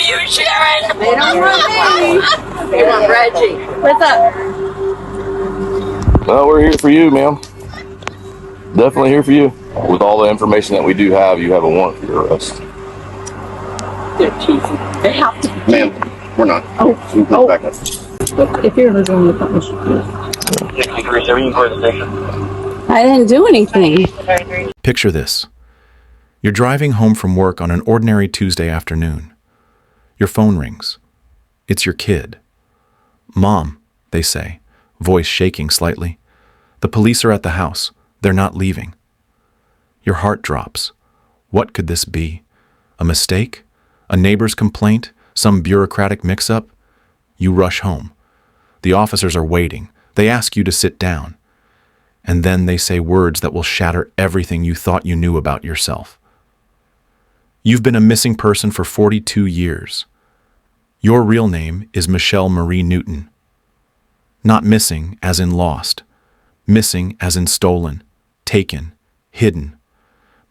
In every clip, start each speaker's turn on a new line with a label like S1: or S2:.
S1: you, Sharon?
S2: They don't want me. They want Reggie. What's up?
S3: Well, we're here for you, ma'am. Definitely here for you. With all the information that we do have, you have a warrant for your arrest.
S2: They're teasing. They have to.
S3: Ma'am, we're not.
S2: Oh.
S3: Back up.
S2: If you're in the room, you probably should. I didn't do anything.
S4: Picture this. You're driving home from work on an ordinary Tuesday afternoon. Your phone rings. It's your kid. Mom, they say, voice shaking slightly. The police are at the house. They're not leaving. Your heart drops. What could this be? A mistake? A neighbor's complaint? Some bureaucratic mix-up? You rush home. The officers are waiting. They ask you to sit down. And then they say words that will shatter everything you thought you knew about yourself. You've been a missing person for 42 years. Your real name is Michelle Marie Newton. Not missing as in lost. Missing as in stolen, taken, hidden.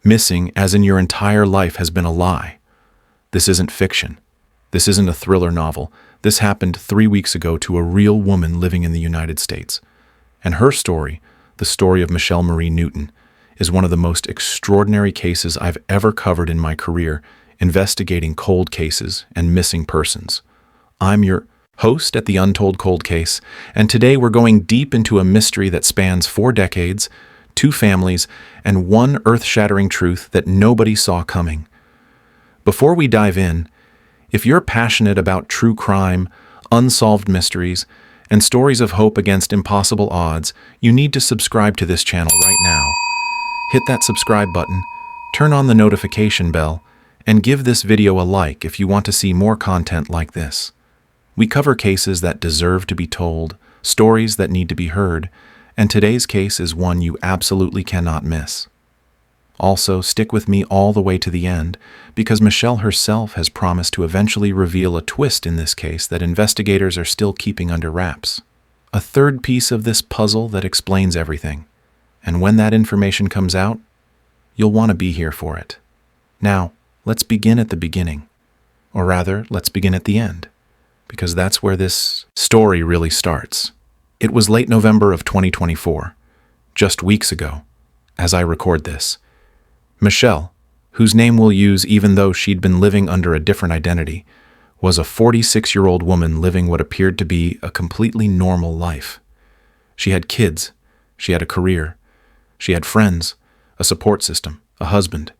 S4: Missing as in your entire life has been a lie. This isn't fiction. This isn't a thriller novel. This happened 3 weeks ago to a real woman living in the United States. And her story, the story of Michelle Marie Newton, is one of the most extraordinary cases I've ever covered in my career, investigating cold cases and missing persons. I'm your host at the Untold Cold Case, and today we're going deep into a mystery that spans 4 decades, 2 families, and one earth-shattering truth that nobody saw coming. Before we dive in, if you're passionate about true crime, unsolved mysteries, and stories of hope against impossible odds, you need to subscribe to this channel right now. Hit that subscribe button, turn on the notification bell, and give this video a like if you want to see more content like this. We cover cases that deserve to be told, stories that need to be heard, and today's case is one you absolutely cannot miss. Also, stick with me all the way to the end, because Michelle herself has promised to eventually reveal a twist in this case that investigators are still keeping under wraps. A third piece of this puzzle that explains everything. And when that information comes out, you'll want to be here for it. Now, let's begin at the beginning. Or rather, let's begin at the end. Because that's where this story really starts. It was late November of 2024, just weeks ago, as I record this. Michelle, whose name we'll use even though she'd been living under a different identity, was a 46-year-old woman living what appeared to be a completely normal life. She had kids, she had a career, she had friends, a support system, a husband.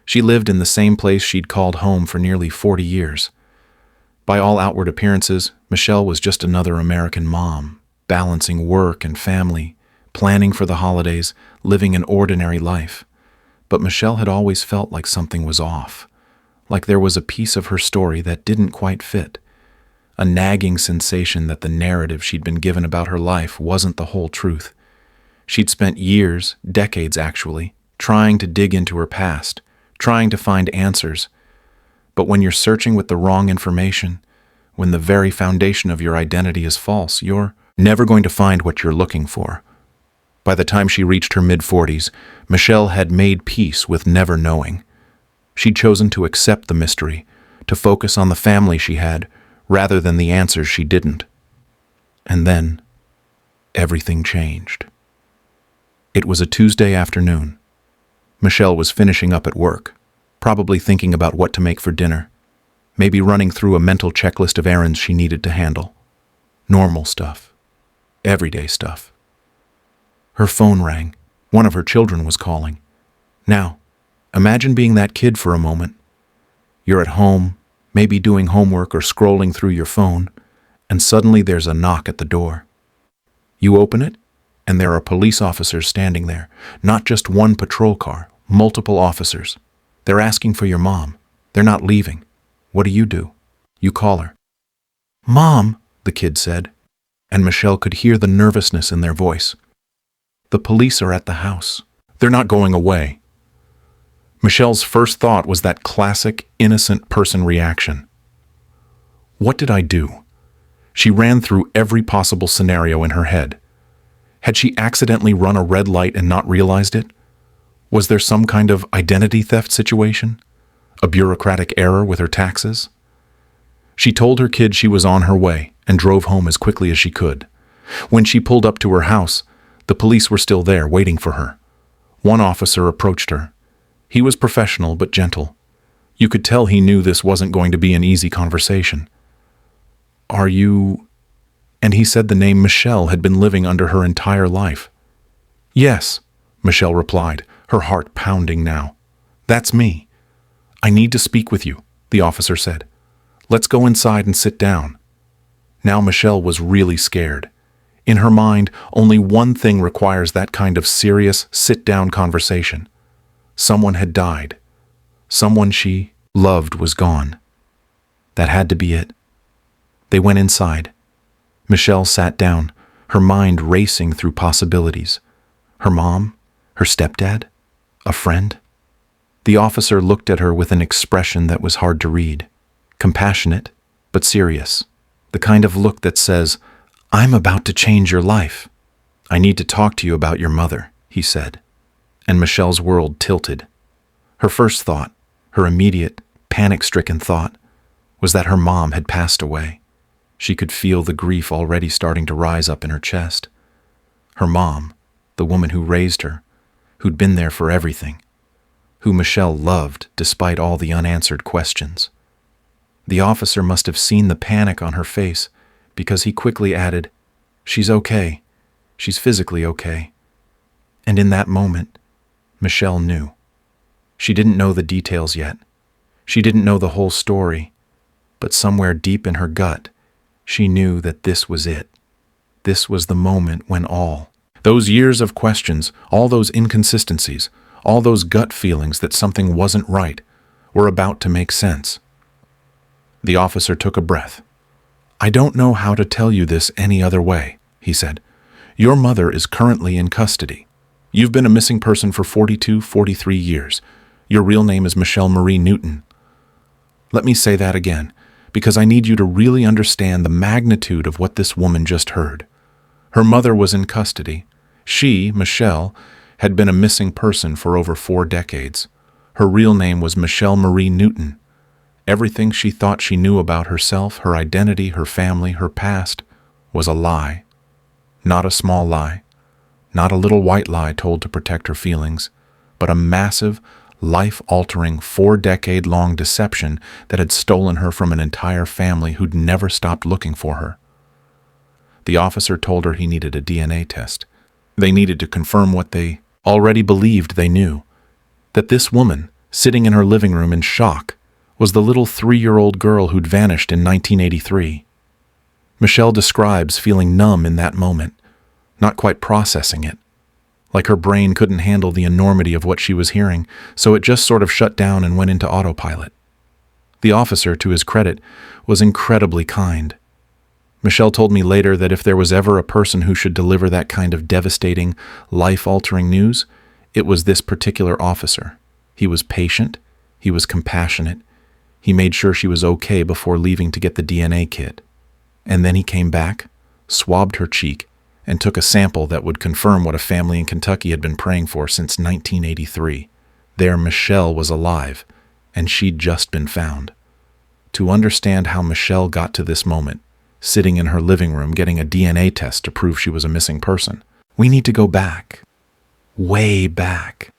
S4: She lived in the same place she'd called home for nearly 40 years. By all outward appearances, Michelle was just another American mom, balancing work and family, planning for the holidays, living an ordinary life. But Michelle had always felt like something was off, like there was a piece of her story that didn't quite fit, a nagging sensation that the narrative she'd been given about her life wasn't the whole truth. She'd spent years, decades actually, trying to dig into her past, trying to find answers. But when you're searching with the wrong information, when the very foundation of your identity is false, you're never going to find what you're looking for. By the time she reached her mid-40s, Michelle had made peace with never knowing. She'd chosen to accept the mystery, to focus on the family she had, rather than the answers she didn't. And then, everything changed. It was a Tuesday afternoon. Michelle was finishing up at work, probably thinking about what to make for dinner, maybe running through a mental checklist of errands she needed to handle. Normal stuff. Everyday stuff. Her phone rang. One of her children was calling. Now, imagine being that kid for a moment. You're at home, maybe doing homework or scrolling through your phone, and suddenly there's a knock at the door. You open it, and there are police officers standing there. Not just one patrol car, multiple officers. They're asking for your mom. They're not leaving. What do? You call her. "Mom," the kid said, and Michelle could hear the nervousness in their voice. "The police are at the house. They're not going away." Michelle's first thought was that classic, innocent person reaction. What did I do? She ran through every possible scenario in her head. Had she accidentally run a red light and not realized it? Was there some kind of identity theft situation? A bureaucratic error with her taxes? She told her kid she was on her way and drove home as quickly as she could. When she pulled up to her house, the police were still there waiting for her. One officer approached her. He was professional but gentle. You could tell he knew this wasn't going to be an easy conversation. "Are you—" And he said the name Michelle had been living under her entire life. "Yes," Michelle replied, her heart pounding now. "That's me." "I need to speak with you," the officer said. "Let's go inside and sit down." Now Michelle was really scared. In her mind, only one thing requires that kind of serious, sit-down conversation. Someone had died. Someone she loved was gone. That had to be it. They went inside. Michelle sat down, her mind racing through possibilities. Her mom? Her stepdad? A friend? The officer looked at her with an expression that was hard to read. Compassionate, but serious. The kind of look that says, "I'm about to change your life. I need to talk to you about your mother," he said. And Michelle's world tilted. Her first thought, her immediate, panic-stricken thought, was that her mom had passed away. She could feel the grief already starting to rise up in her chest. Her mom, the woman who raised her, who'd been there for everything, who Michelle loved despite all the unanswered questions. The officer must have seen the panic on her face because he quickly added, "She's okay. She's physically okay." And in that moment, Michelle knew. She didn't know the details yet. She didn't know the whole story. But somewhere deep in her gut, she knew that this was it. This was the moment when those years of questions, all those inconsistencies, all those gut feelings that something wasn't right, were about to make sense. The officer took a breath. "I don't know how to tell you this any other way," he said. "Your mother is currently in custody. You've been a missing person for 43 years. Your real name is Michelle Marie Newton." Let me say that again, because I need you to really understand the magnitude of what this woman just heard. Her mother was in custody. She, Michelle, had been a missing person for over 4 decades. Her real name was Michelle Marie Newton. Everything she thought she knew about herself, her identity, her family, her past, was a lie. Not a small lie. Not a little white lie told to protect her feelings, but a massive, life-altering 4-decade-long deception that had stolen her from an entire family who'd never stopped looking for her. The officer told her he needed a DNA test. They needed to confirm what they already believed they knew, that this woman, sitting in her living room in shock, was the little 3-year-old girl who'd vanished in 1983. Michelle describes feeling numb in that moment, not quite processing it. Like her brain couldn't handle the enormity of what she was hearing, so it just sort of shut down and went into autopilot. The officer, to his credit, was incredibly kind. Michelle told me later that if there was ever a person who should deliver that kind of devastating, life-altering news, it was this particular officer. He was patient, he was compassionate, he made sure she was okay before leaving to get the DNA kit. And then he came back, swabbed her cheek, and took a sample that would confirm what a family in Kentucky had been praying for since 1983. There Michelle was alive, and she'd just been found. To understand how Michelle got to this moment, sitting in her living room getting a DNA test to prove she was a missing person, we need to go back, way back,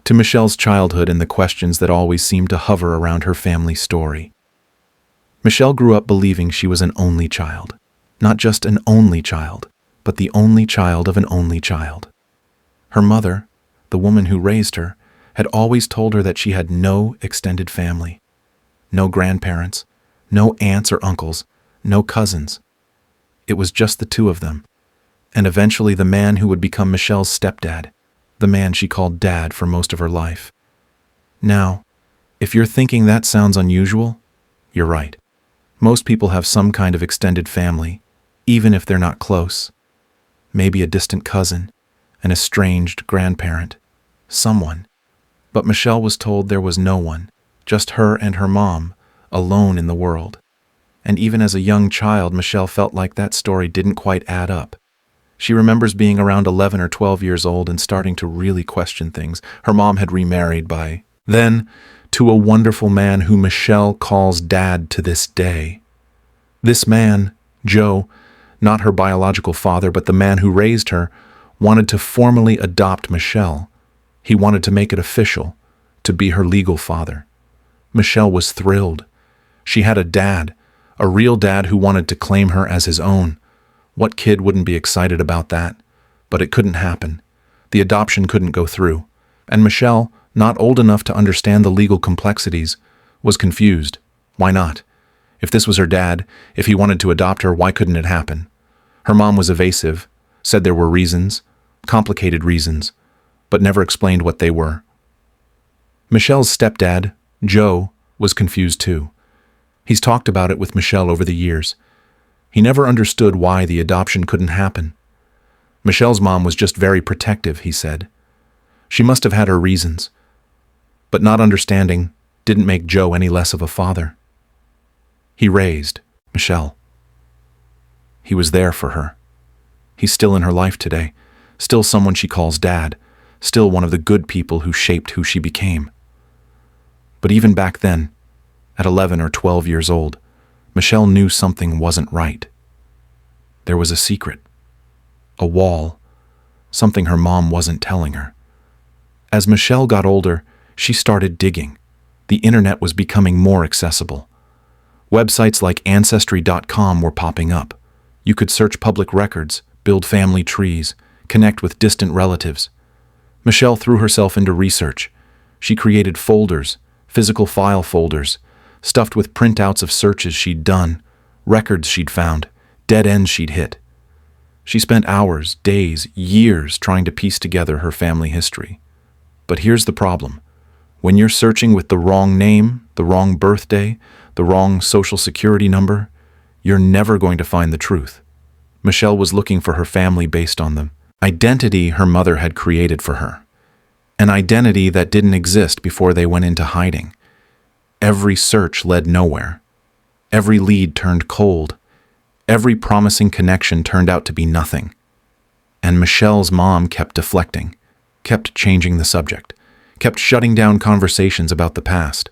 S4: to Michelle's childhood and the questions that always seemed to hover around her family story. Michelle grew up believing she was an only child. Not just an only child, but the only child of an only child. Her mother, the woman who raised her, had always told her that she had no extended family. No grandparents, no aunts or uncles, no cousins. It was just the 2 of them, and eventually the man who would become Michelle's stepdad, the man she called Dad for most of her life. Now, if you're thinking that sounds unusual, you're right. Most people have some kind of extended family, even if they're not close. Maybe a distant cousin, an estranged grandparent, someone. But Michelle was told there was no one, just her and her mom, alone in the world. And even as a young child, Michelle felt like that story didn't quite add up. She remembers being around 11 or 12 years old and starting to really question things. Her mom had remarried by then, to a wonderful man who Michelle calls Dad to this day. This man, Joe, not her biological father, but the man who raised her, wanted to formally adopt Michelle. He wanted to make it official, to be her legal father. Michelle was thrilled. She had a dad, a real dad who wanted to claim her as his own. What kid wouldn't be excited about that? But it couldn't happen. The adoption couldn't go through. And Michelle, not old enough to understand the legal complexities, was confused. Why not? If this was her dad, if he wanted to adopt her, why couldn't it happen? Her mom was evasive, said there were reasons, complicated reasons, but never explained what they were. Michelle's stepdad, Joe, was confused too. He's talked about it with Michelle over the years. He never understood why the adoption couldn't happen. Michelle's mom was just very protective, he said. She must have had her reasons. But not understanding didn't make Joe any less of a father. He raised Michelle. He was there for her. He's still in her life today, still someone she calls Dad, still one of the good people who shaped who she became. But even back then, at 11 or 12 years old, Michelle knew something wasn't right. There was a secret, a wall, something her mom wasn't telling her. As Michelle got older, she started digging. The internet was becoming more accessible. Websites like Ancestry.com were popping up. You could search public records, build family trees, connect with distant relatives. Michelle threw herself into research. She created folders, physical file folders, stuffed with printouts of searches she'd done, records she'd found, dead ends she'd hit. She spent hours, days, years trying to piece together her family history. But here's the problem. When you're searching with the wrong name, the wrong birthday, the wrong social security number, you're never going to find the truth. Michelle was looking for her family based on the identity her mother had created for her. An identity that didn't exist before they went into hiding. Every search led nowhere. Every lead turned cold. Every promising connection turned out to be nothing. And Michelle's mom kept deflecting, kept changing the subject, kept shutting down conversations about the past.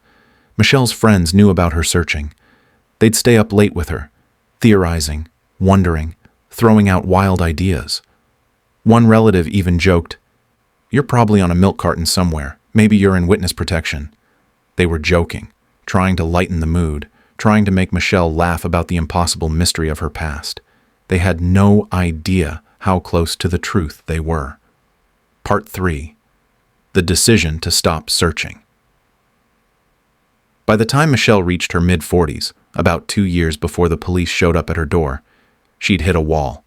S4: Michelle's friends knew about her searching. They'd stay up late with her, theorizing, wondering, throwing out wild ideas. One relative even joked, "You're probably on a milk carton somewhere. Maybe you're in witness protection." They were joking, trying to lighten the mood, trying to make Michelle laugh about the impossible mystery of her past. They had no idea how close to the truth they were. Part 3. The decision to stop searching. By the time Michelle reached her mid-40s, about 2 years before the police showed up at her door, she'd hit a wall.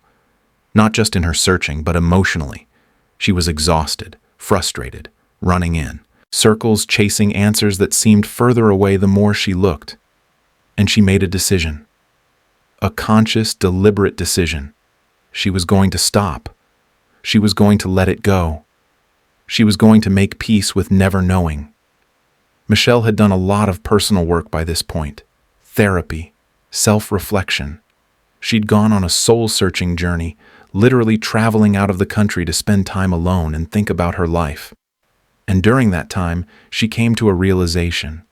S4: Not just in her searching, but emotionally. She was exhausted, frustrated, running in circles, chasing answers that seemed further away the more she looked. And she made a decision. A conscious, deliberate decision. She was going to stop. She was going to let it go. She was going to make peace with never knowing. Michelle had done a lot of personal work by this point. Therapy, self-reflection. She'd gone on a soul-searching journey, literally traveling out of the country to spend time alone and think about her life. And during that time, she came to a realization.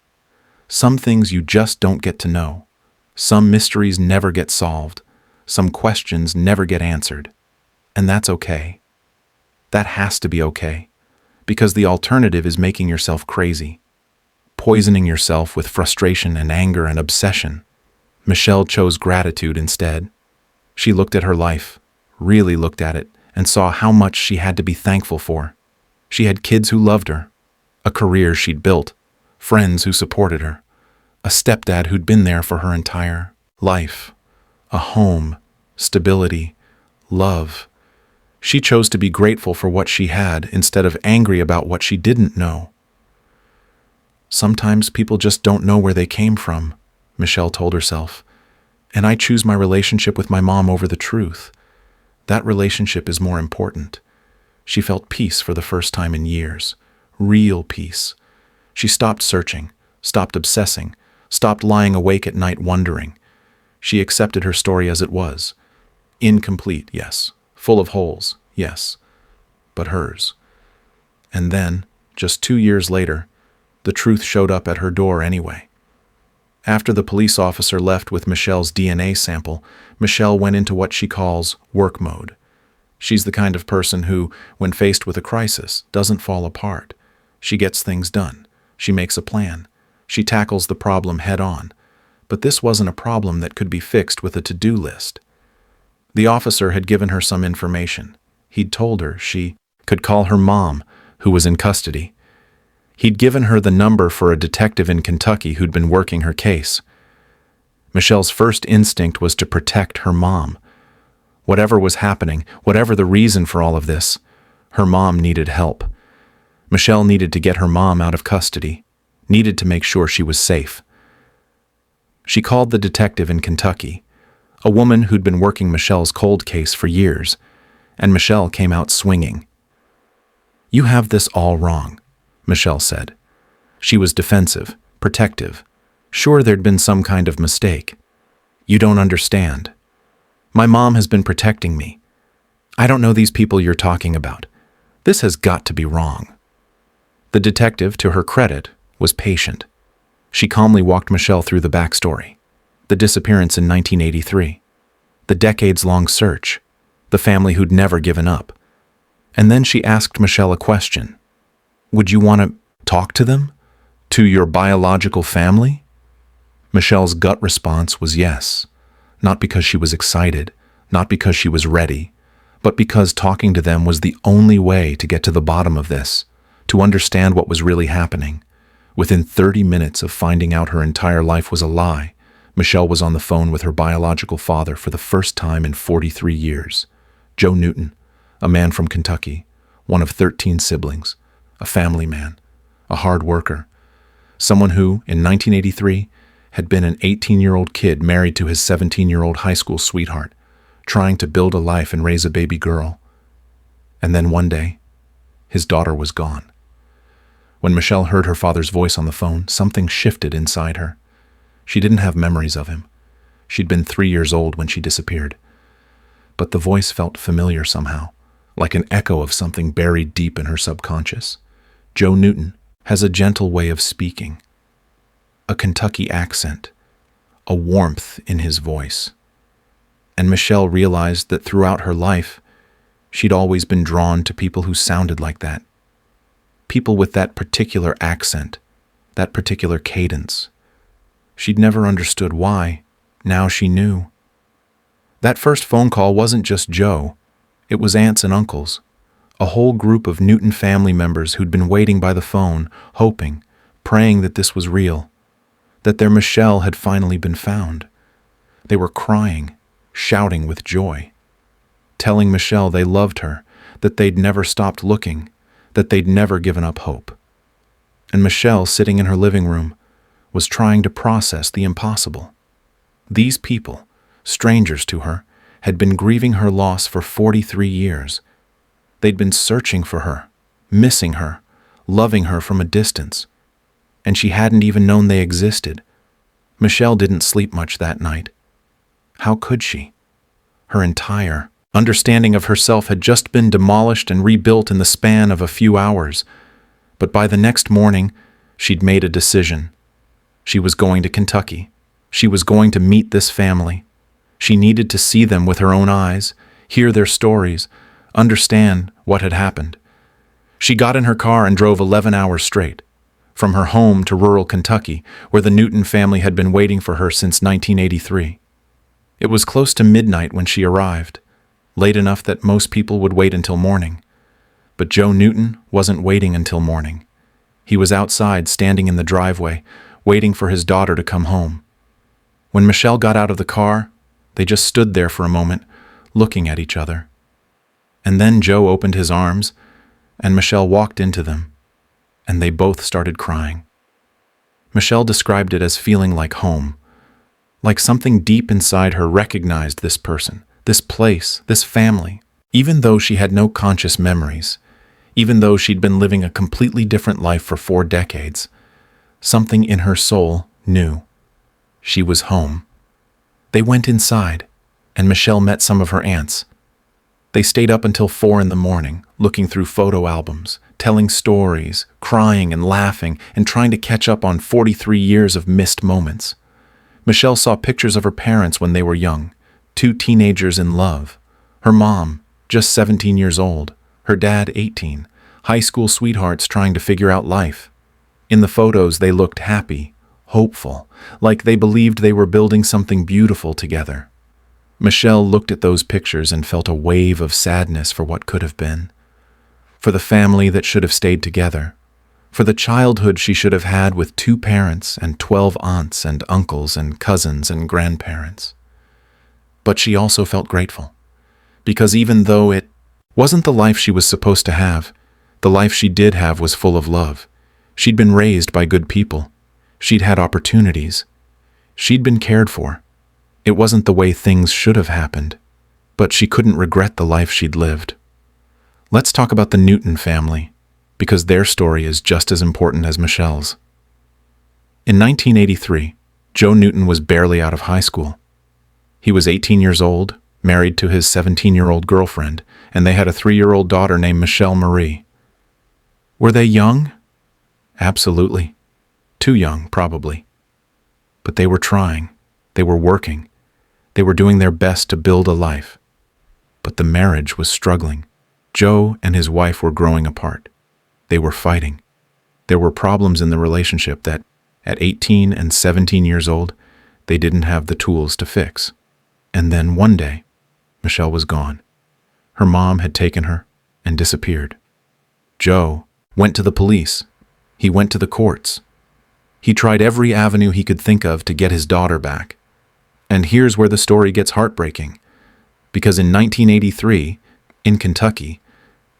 S4: Some things you just don't get to know. Some mysteries never get solved. Some questions never get answered. And that's okay. That has to be okay. Because the alternative is making yourself crazy. Poisoning yourself with frustration and anger and obsession. Michelle chose gratitude instead. She looked at her life, really looked at it, and saw how much she had to be thankful for. She had kids who loved her, a career she'd built, friends who supported her, a stepdad who'd been there for her entire life, a home, stability, love. She chose to be grateful for what she had instead of angry about what she didn't know. Sometimes people just don't know where they came from, Michelle told herself, and I choose my relationship with my mom over the truth. That relationship is more important. She felt peace for the first time in years. Real peace. She stopped searching, stopped obsessing, stopped lying awake at night wondering. She accepted her story as it was. Incomplete, yes. Full of holes, yes. But hers. And then, just 2 years later, the truth showed up at her door anyway. After the police officer left with Michelle's DNA sample, Michelle went into what she calls work mode. She's the kind of person who, when faced with a crisis, doesn't fall apart. She gets things done. She makes a plan. She tackles the problem head on. But this wasn't a problem that could be fixed with a to-do list. The officer had given her some information. He'd told her she could call her mom, who was in custody. He'd given her the number for a detective in Kentucky who'd been working her case. Michelle's first instinct was to protect her mom. Whatever was happening, whatever the reason for all of this, her mom needed help. Michelle needed to get her mom out of custody, needed to make sure she was safe. She called the detective in Kentucky, a woman who'd been working Michelle's cold case for years, and Michelle came out swinging. "You have this all wrong," Michelle said. She was defensive, protective, sure there'd been some kind of mistake. "You don't understand. My mom has been protecting me. I don't know these people you're talking about. This has got to be wrong." The detective, to her credit, was patient. She calmly walked Michelle through the backstory. The disappearance in 1983. The decades-long search. The family who'd never given up. And then she asked Michelle a question. "Would you want to talk to them? To your biological family?" Michelle's gut response was yes. Not because she was excited, not because she was ready, but because talking to them was the only way to get to the bottom of this, to understand what was really happening. Within 30 minutes of finding out her entire life was a lie, Michelle was on the phone with her biological father for the first time in 43 years. Joe Newton, a man from Kentucky, one of 13 siblings, a family man, a hard worker, someone who, in 1983, had been an 18-year-old kid married to his 17-year-old high school sweetheart, trying to build a life and raise a baby girl. And then one day, his daughter was gone. When Michelle heard her father's voice on the phone, something shifted inside her. She didn't have memories of him. She'd been 3 years old when she disappeared. But the voice felt familiar somehow, like an echo of something buried deep in her subconscious. Joe Newton has a gentle way of speaking, a Kentucky accent, a warmth in his voice. And Michelle realized that throughout her life, she'd always been drawn to people who sounded like that. People with that particular accent, that particular cadence. She'd never understood why. Now she knew. That first phone call wasn't just Joe. It was aunts and uncles, a whole group of Newton family members who'd been waiting by the phone, hoping, praying that this was real, that their Michelle had finally been found. They were crying, shouting with joy, telling Michelle they loved her, that they'd never stopped looking, that they'd never given up hope. And Michelle, sitting in her living room, was trying to process the impossible. These people, strangers to her, had been grieving her loss for 43 years. They'd been searching for her, missing her, loving her from a distance. And she hadn't even known they existed. Michelle didn't sleep much that night. How could she? Her entire understanding of herself had just been demolished and rebuilt in the span of a few hours. But by the next morning, she'd made a decision. She was going to Kentucky. She was going to meet this family. She needed to see them with her own eyes, hear their stories, understand what had happened. She got in her car and drove 11 hours straight, from her home to rural Kentucky, where the Newton family had been waiting for her since 1983. It was close to midnight when she arrived, late enough that most people would wait until morning. But Joe Newton wasn't waiting until morning. He was outside, standing in the driveway, waiting for his daughter to come home. When Michelle got out of the car, they just stood there for a moment, looking at each other. And then Joe opened his arms, and Michelle walked into them, and they both started crying. Michelle described it as feeling like home, like something deep inside her recognized this person, this place, this family, even though she had no conscious memories, even though she'd been living a completely different life for 4 decades. Something in her soul knew. She was home. They went inside, and Michelle met some of her aunts. They stayed up until 4 in the morning, looking through photo albums, telling stories, crying and laughing, and trying to catch up on 43 years of missed moments. Michelle saw pictures of her parents when they were young, two teenagers in love. Her mom, just 17 years old, her dad 18, high school sweethearts trying to figure out life. In the photos, they looked happy, hopeful, like they believed they were building something beautiful together. Michelle looked at those pictures and felt a wave of sadness for what could have been, for the family that should have stayed together, for the childhood she should have had with 2 parents and 12 aunts and uncles and cousins and grandparents. But she also felt grateful, because even though it wasn't the life she was supposed to have, the life she did have was full of love. She'd been raised by good people. She'd had opportunities. She'd been cared for. It wasn't the way things should have happened, but she couldn't regret the life she'd lived. Let's talk about the Newton family, because their story is just as important as Michelle's. In 1983, Joe Newton was barely out of high school. He was 18 years old, married to his 17-year-old girlfriend, and they had a 3-year-old daughter named Michelle Marie. Were they young? Absolutely. Too young, probably. But they were trying. They were working. They were doing their best to build a life. But the marriage was struggling. Joe and his wife were growing apart. They were fighting. There were problems in the relationship that, at 18 and 17 years old, they didn't have the tools to fix. And then one day, Michelle was gone. Her mom had taken her and disappeared. Joe went to the police. He went to the courts. He tried every avenue he could think of to get his daughter back. And here's where the story gets heartbreaking. Because in 1983, in Kentucky,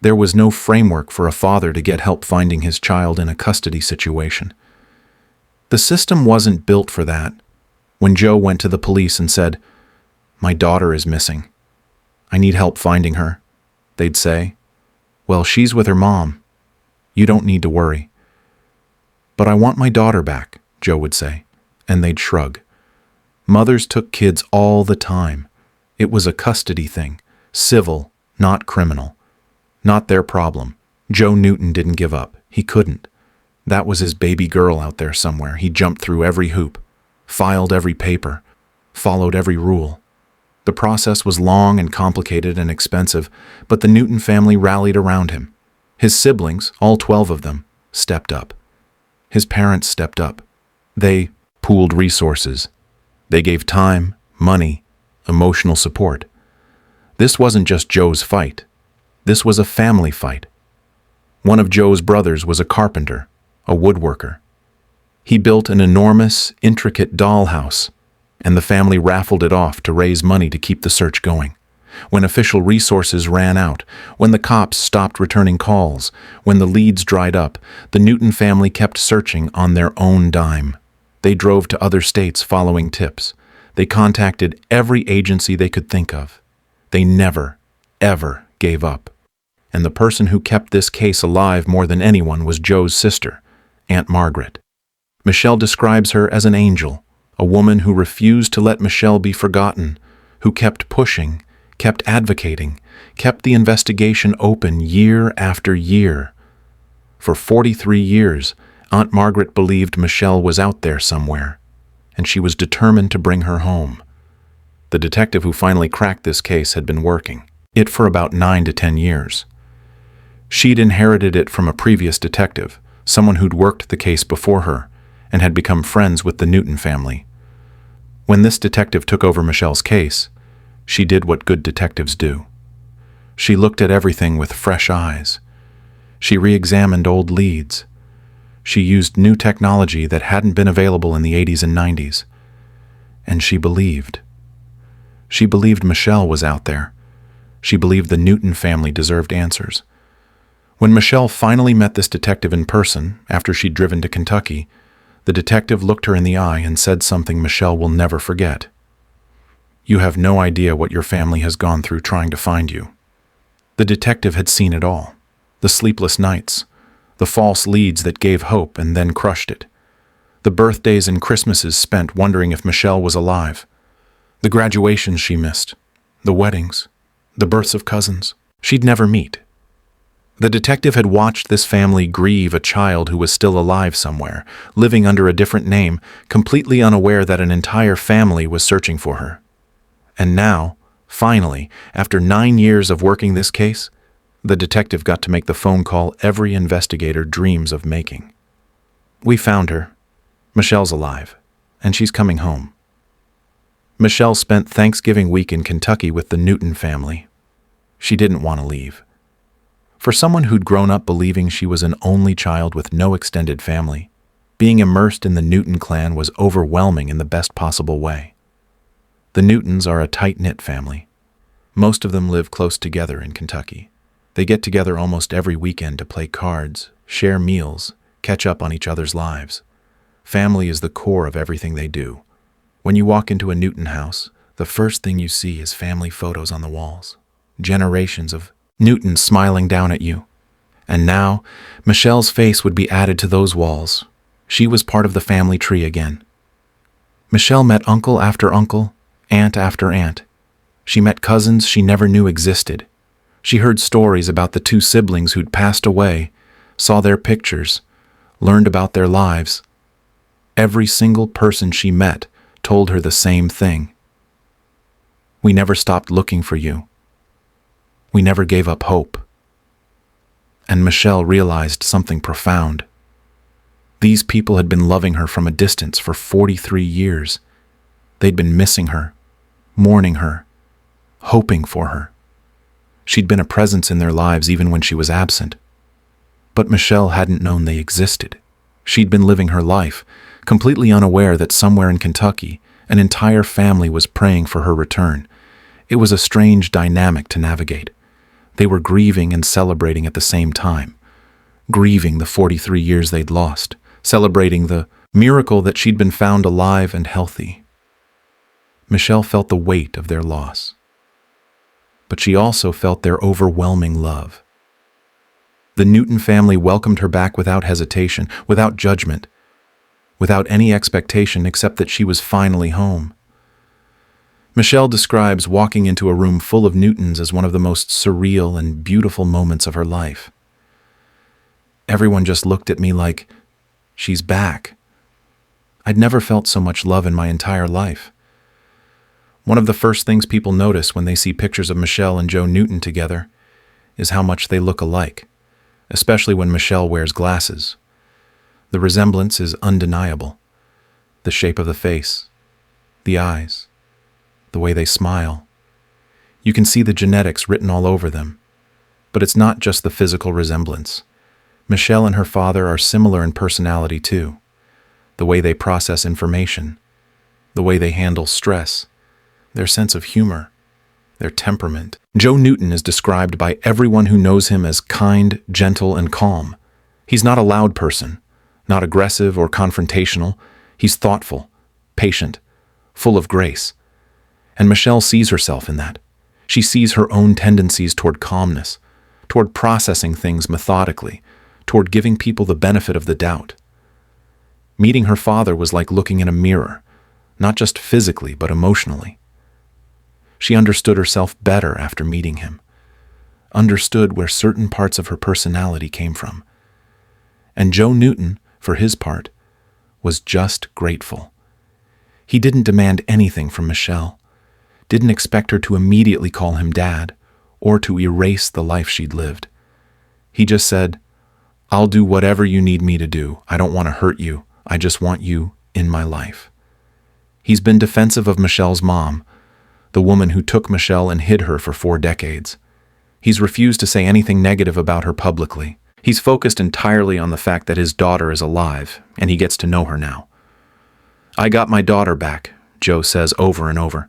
S4: there was no framework for a father to get help finding his child in a custody situation. The system wasn't built for that. When Joe went to the police and said, "My daughter is missing. I need help finding her," they'd say, "Well, she's with her mom. You don't need to worry." "But I want my daughter back," Joe would say, and they'd shrug. Mothers took kids all the time. It was a custody thing, civil, not criminal. Not their problem. Joe Newton didn't give up. He couldn't. That was his baby girl out there somewhere. He jumped through every hoop, filed every paper, followed every rule. The process was long and complicated and expensive, but the Newton family rallied around him. His siblings, all 12 of them, stepped up. His parents stepped up. They pooled resources. They gave time, money, emotional support. This wasn't just Joe's fight. This was a family fight. One of Joe's brothers was a carpenter, a woodworker. He built an enormous, intricate dollhouse, and the family raffled it off to raise money to keep the search going. When official resources ran out, when the cops stopped returning calls, when the leads dried up, the Newton family kept searching on their own dime. They drove to other states following tips. They contacted every agency they could think of. They never, ever gave up. And the person who kept this case alive more than anyone was Joe's sister, Aunt Margaret. Michelle describes her as an angel, a woman who refused to let Michelle be forgotten, who kept pushing, kept advocating, kept the investigation open year after year. For 43 years, Aunt Margaret believed Michelle was out there somewhere, and she was determined to bring her home. The detective who finally cracked this case had been working it for about 9 to 10 years. She'd inherited it from a previous detective, someone who'd worked the case before her, and had become friends with the Newton family. When this detective took over Michelle's case, she did what good detectives do. She looked at everything with fresh eyes. She re-examined old leads. She used new technology that hadn't been available in the 80s and 90s. And she believed. She believed Michelle was out there. She believed the Newton family deserved answers. When Michelle finally met this detective in person, after she'd driven to Kentucky, the detective looked her in the eye and said something Michelle will never forget. "You have no idea what your family has gone through trying to find you." The detective had seen it all. The sleepless nights, the false leads that gave hope and then crushed it, the birthdays and Christmases spent wondering if Michelle was alive, the graduations she missed, the weddings, the births of cousins she'd never meet. The detective had watched this family grieve a child who was still alive somewhere, living under a different name, completely unaware that an entire family was searching for her. And now, finally, after 9 years of working this case, the detective got to make the phone call every investigator dreams of making. We found her. Michelle's alive, and she's coming home. Michelle spent Thanksgiving week in Kentucky with the Newton family. She didn't want to leave. For someone who'd grown up believing she was an only child with no extended family, being immersed in the Newton clan was overwhelming in the best possible way. The Newtons are a tight-knit family. Most of them live close together in Kentucky. They get together almost every weekend to play cards, share meals, catch up on each other's lives. Family is the core of everything they do. When you walk into a Newton house, the first thing you see is family photos on the walls. Generations of Newtons smiling down at you. And now, Michelle's face would be added to those walls. She was part of the family tree again. Michelle met uncle after uncle, aunt after aunt. She met cousins she never knew existed. She heard stories about the 2 siblings who'd passed away, saw their pictures, learned about their lives. Every single person she met told her the same thing. We never stopped looking for you. We never gave up hope. And Michelle realized something profound. These people had been loving her from a distance for 43 years. They'd been missing her, mourning her, hoping for her. She'd been a presence in their lives even when she was absent. But Michelle hadn't known they existed. She'd been living her life, completely unaware that somewhere in Kentucky, an entire family was praying for her return. It was a strange dynamic to navigate. They were grieving and celebrating at the same time. Grieving the 43 years they'd lost, celebrating the miracle that she'd been found alive and healthy. Michelle felt the weight of their loss. But she also felt their overwhelming love. The Newton family welcomed her back without hesitation, without judgment, without any expectation except that she was finally home. Michelle describes walking into a room full of Newtons as one of the most surreal and beautiful moments of her life. Everyone just looked at me like, she's back. I'd never felt so much love in my entire life. One of the first things people notice when they see pictures of Michelle and Joe Newton together is how much they look alike, especially when Michelle wears glasses. The resemblance is undeniable. The shape of the face, the eyes, the way they smile. You can see the genetics written all over them. But it's not just the physical resemblance. Michelle and her father are similar in personality too. The way they process information, the way they handle stress, their sense of humor, their temperament. Joe Newton is described by everyone who knows him as kind, gentle, and calm. He's not a loud person, not aggressive or confrontational. He's thoughtful, patient, full of grace. And Michelle sees herself in that. She sees her own tendencies toward calmness, toward processing things methodically, toward giving people the benefit of the doubt. Meeting her father was like looking in a mirror, not just physically but emotionally. She understood herself better after meeting him, understood where certain parts of her personality came from. And Joe Newton, for his part, was just grateful. He didn't demand anything from Michelle, didn't expect her to immediately call him dad or to erase the life she'd lived. He just said, "I'll do whatever you need me to do. I don't want to hurt you. I just want you in my life." He's been defensive of Michelle's mom, the woman who took Michelle and hid her for 4 decades. He's refused to say anything negative about her publicly. He's focused entirely on the fact that his daughter is alive, and he gets to know her now. "I got my daughter back," Joe says over and over.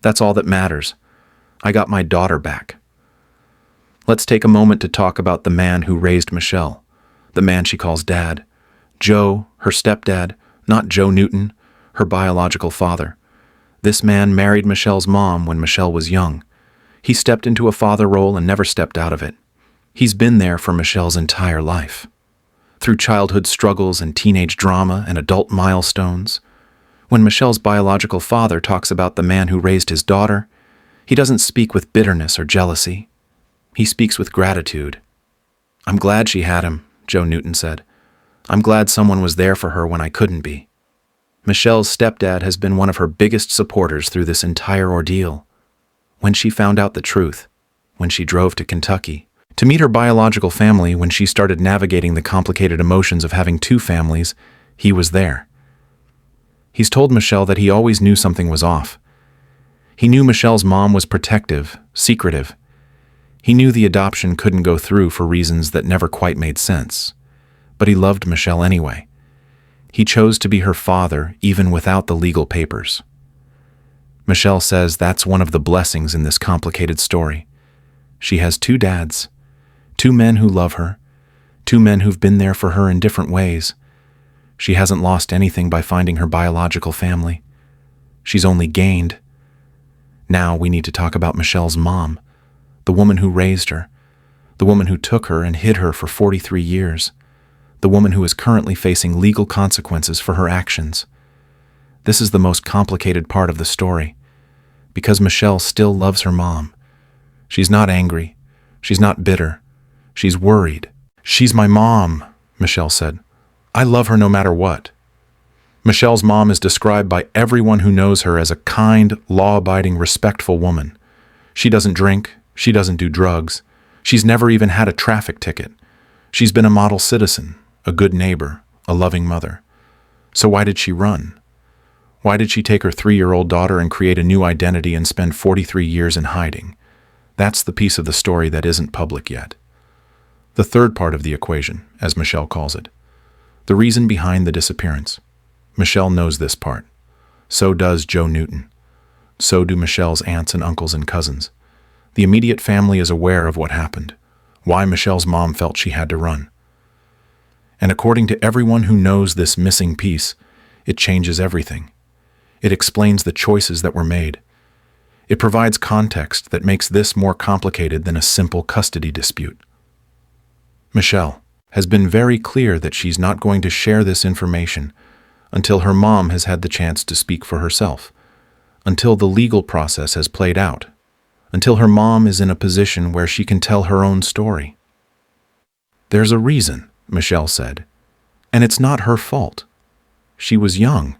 S4: "That's all that matters. I got my daughter back." Let's take a moment to talk about the man who raised Michelle, the man she calls dad. Joe, her stepdad, not Joe Newton, her biological father. This man married Michelle's mom when Michelle was young. He stepped into a father role and never stepped out of it. He's been there for Michelle's entire life. Through childhood struggles and teenage drama and adult milestones. When Michelle's biological father talks about the man who raised his daughter, he doesn't speak with bitterness or jealousy. He speaks with gratitude. "I'm glad she had him," Joe Newton said. "I'm glad someone was there for her when I couldn't be." Michelle's stepdad has been one of her biggest supporters through this entire ordeal. When she found out the truth, when she drove to Kentucky, to meet her biological family, when she started navigating the complicated emotions of having two families, he was there. He's told Michelle that he always knew something was off. He knew Michelle's mom was protective, secretive. He knew the adoption couldn't go through for reasons that never quite made sense. But he loved Michelle anyway. He chose to be her father even without the legal papers. Michelle says that's one of the blessings in this complicated story. She has two dads, two men who love her, two men who've been there for her in different ways. She hasn't lost anything by finding her biological family. She's only gained. Now we need to talk about Michelle's mom, the woman who raised her, the woman who took her and hid her for 43 years, the woman who is currently facing legal consequences for her actions. This is the most complicated part of the story, because Michelle still loves her mom. She's not angry. She's not bitter. She's worried. "She's my mom," Michelle said. "I love her no matter what." Michelle's mom is described by everyone who knows her as a kind, law-abiding, respectful woman. She doesn't drink. She doesn't do drugs. She's never even had a traffic ticket. She's been a model citizen, a good neighbor, a loving mother. So why did she run? Why did she take her 3-year-old daughter and create a new identity and spend 43 years in hiding? That's the piece of the story that isn't public yet. The third part of the equation, as Michelle calls it. The reason behind the disappearance. Michelle knows this part. So does Joe Newton. So do Michelle's aunts and uncles and cousins. The immediate family is aware of what happened, why Michelle's mom felt she had to run. And according to everyone who knows this missing piece, it changes everything. It explains the choices that were made. It provides context that makes this more complicated than a simple custody dispute. Michelle has been very clear that she's not going to share this information until her mom has had the chance to speak for herself, until the legal process has played out, until her mom is in a position where she can tell her own story. "There's a reason," Michelle said, "and it's not her fault. She was young.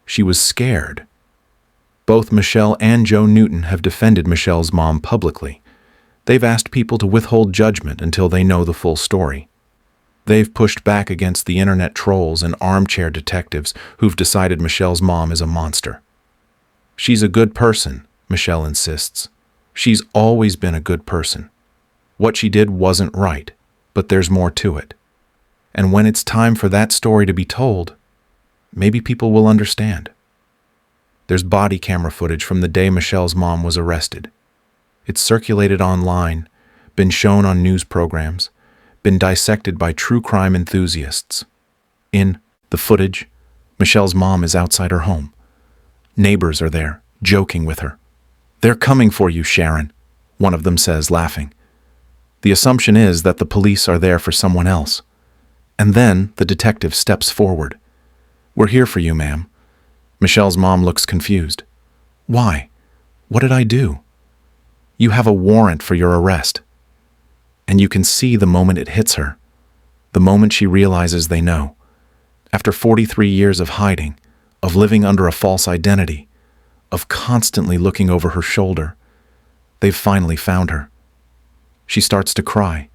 S4: She was scared." Both Michelle and Joe Newton have defended Michelle's mom publicly. They've asked people to withhold judgment until they know the full story. They've pushed back against the internet trolls and armchair detectives who've decided Michelle's mom is a monster. "She's a good person," Michelle insists. "She's always been a good person. What she did wasn't right, but there's more to it. And when it's time for that story to be told, maybe people will understand." There's body camera footage from the day Michelle's mom was arrested. It's circulated online, been shown on news programs, been dissected by true crime enthusiasts. In the footage, Michelle's mom is outside her home. Neighbors are there, joking with her. "They're coming for you, Sharon," one of them says, laughing. The assumption is that the police are there for someone else. And then the detective steps forward. "We're here for you, ma'am." Michelle's mom looks confused. "Why? What did I do?" "You have a warrant for your arrest." And you can see the moment it hits her, the moment she realizes they know. After 43 years of hiding, of living under a false identity, of constantly looking over her shoulder, they've finally found her. She starts to cry.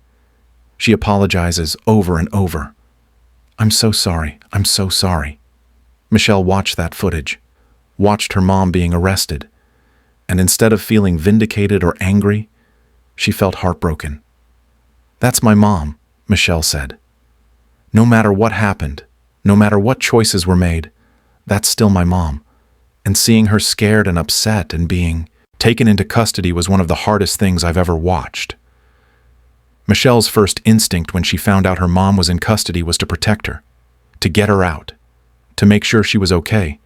S4: She apologizes over and over. "I'm so sorry. I'm so sorry." Michelle watched that footage, watched her mom being arrested, and instead of feeling vindicated or angry, she felt heartbroken. "That's my mom," Michelle said. "No matter what happened, no matter what choices were made, that's still my mom. And seeing her scared and upset and being taken into custody was one of the hardest things I've ever watched." Michelle's first instinct when she found out her mom was in custody was to protect her, to get her out, to make sure she was okay.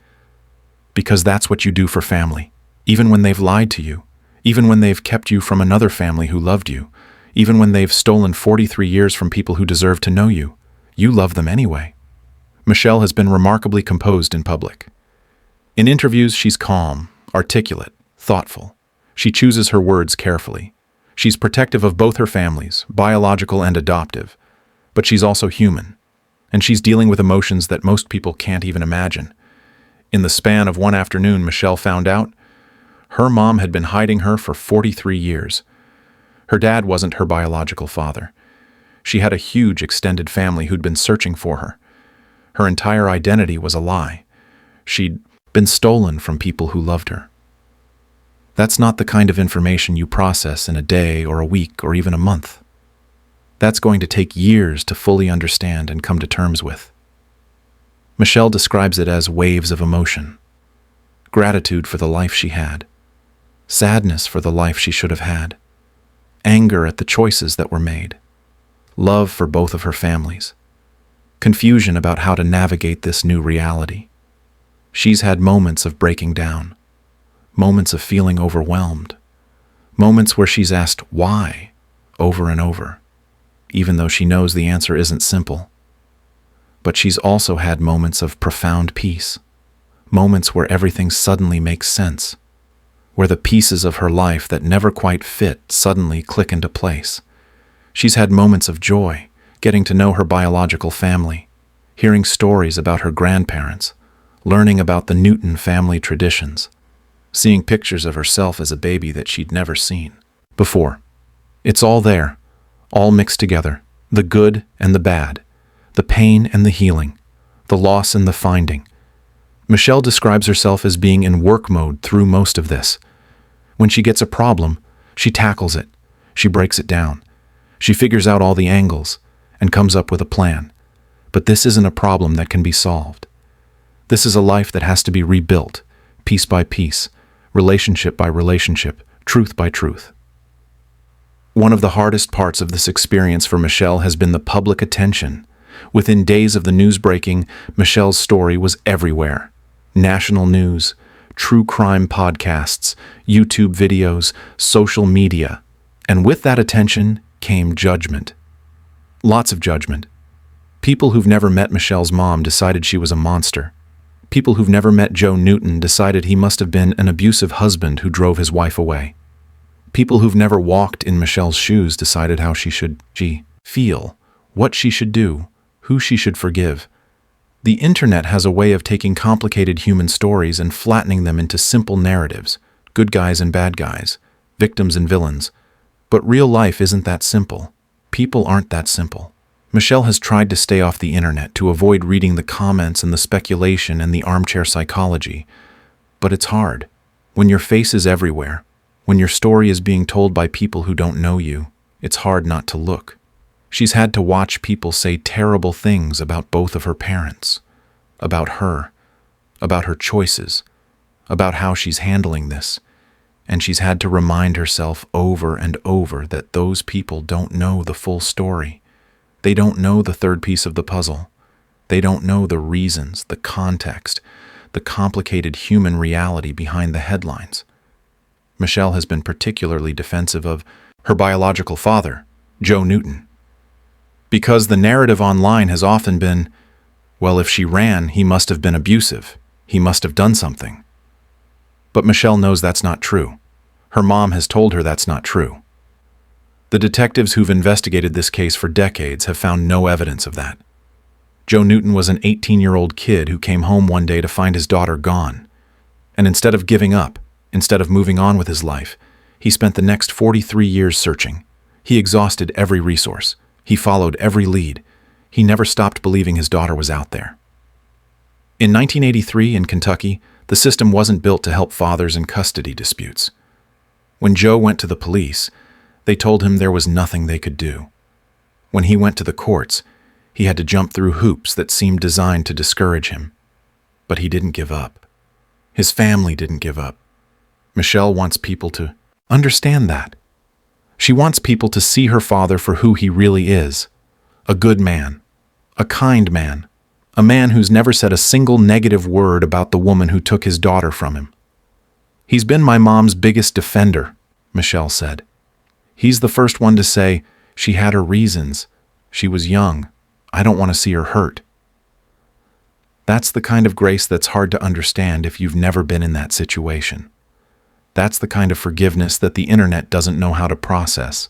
S4: Because that's what you do for family, even when they've lied to you, even when they've kept you from another family who loved you, even when they've stolen 43 years from people who deserve to know you. You love them anyway. Michelle has been remarkably composed in public. In interviews, she's calm, articulate, thoughtful. She chooses her words carefully. She's protective of both her families, biological and adoptive, but she's also human, and she's dealing with emotions that most people can't even imagine. In the span of one afternoon, Michelle found out her mom had been hiding her for 43 years. Her dad wasn't her biological father. She had a huge extended family who'd been searching for her. Her entire identity was a lie. She'd been stolen from people who loved her. That's not the kind of information you process in a day or a week or even a month. That's going to take years to fully understand and come to terms with. Michelle describes it as waves of emotion. Gratitude for the life she had. Sadness for the life she should have had. Anger at the choices that were made. Love for both of her families. Confusion about how to navigate this new reality. She's had moments of breaking down. Moments of feeling overwhelmed. Moments where she's asked why over and over, even though she knows the answer isn't simple. But she's also had moments of profound peace. Moments where everything suddenly makes sense. Where the pieces of her life that never quite fit suddenly click into place. She's had moments of joy, getting to know her biological family, hearing stories about her grandparents, learning about the Newton family traditions, seeing pictures of herself as a baby that she'd never seen before. It's all there, all mixed together, the good and the bad, the pain and the healing, the loss and the finding. Michelle describes herself as being in work mode through most of this. When she gets a problem, she tackles it, she breaks it down, she figures out all the angles, and comes up with a plan. But this isn't a problem that can be solved. This is a life that has to be rebuilt, piece by piece, relationship by relationship, truth by truth. One of the hardest parts of this experience for Michelle has been the public attention. Within days of the news breaking, Michelle's story was everywhere. National news, true crime podcasts, YouTube videos, social media. And with that attention came judgment. Lots of judgment. People who've never met Michelle's mom decided she was a monster. People who've never met Joe Newton decided he must have been an abusive husband who drove his wife away. People who've never walked in Michelle's shoes decided how she feel, what she should do, who she should forgive. The internet has a way of taking complicated human stories and flattening them into simple narratives, good guys and bad guys, victims and villains. But real life isn't that simple. People aren't that simple. Michelle has tried to stay off the internet to avoid reading the comments and the speculation and the armchair psychology. But it's hard. When your face is everywhere, when your story is being told by people who don't know you, it's hard not to look. She's had to watch people say terrible things about both of her parents, about her choices, about how she's handling this. And she's had to remind herself over and over that those people don't know the full story. They don't know the third piece of the puzzle. They don't know the reasons, the context, the complicated human reality behind the headlines. Michelle has been particularly defensive of her biological father, Joe Newton. Because the narrative online has often been, well, if she ran, he must have been abusive. He must have done something. But Michelle knows that's not true. Her mom has told her that's not true. The detectives who've investigated this case for decades have found no evidence of that. Joe Newton was an 18-year-old kid who came home one day to find his daughter gone. And instead of giving up, instead of moving on with his life, he spent the next 43 years searching. He exhausted every resource. He followed every lead. He never stopped believing his daughter was out there. In 1983 in Kentucky, the system wasn't built to help fathers in custody disputes. When Joe went to the police, they told him there was nothing they could do. When he went to the courts, he had to jump through hoops that seemed designed to discourage him. But he didn't give up. His family didn't give up. Michelle wants people to understand that. She wants people to see her father for who he really is. A good man. A kind man. A man who's never said a single negative word about the woman who took his daughter from him. He's been my mom's biggest defender, Michelle said. He's the first one to say, she had her reasons. She was young. I don't want to see her hurt. That's the kind of grace that's hard to understand if you've never been in that situation. That's the kind of forgiveness that the internet doesn't know how to process.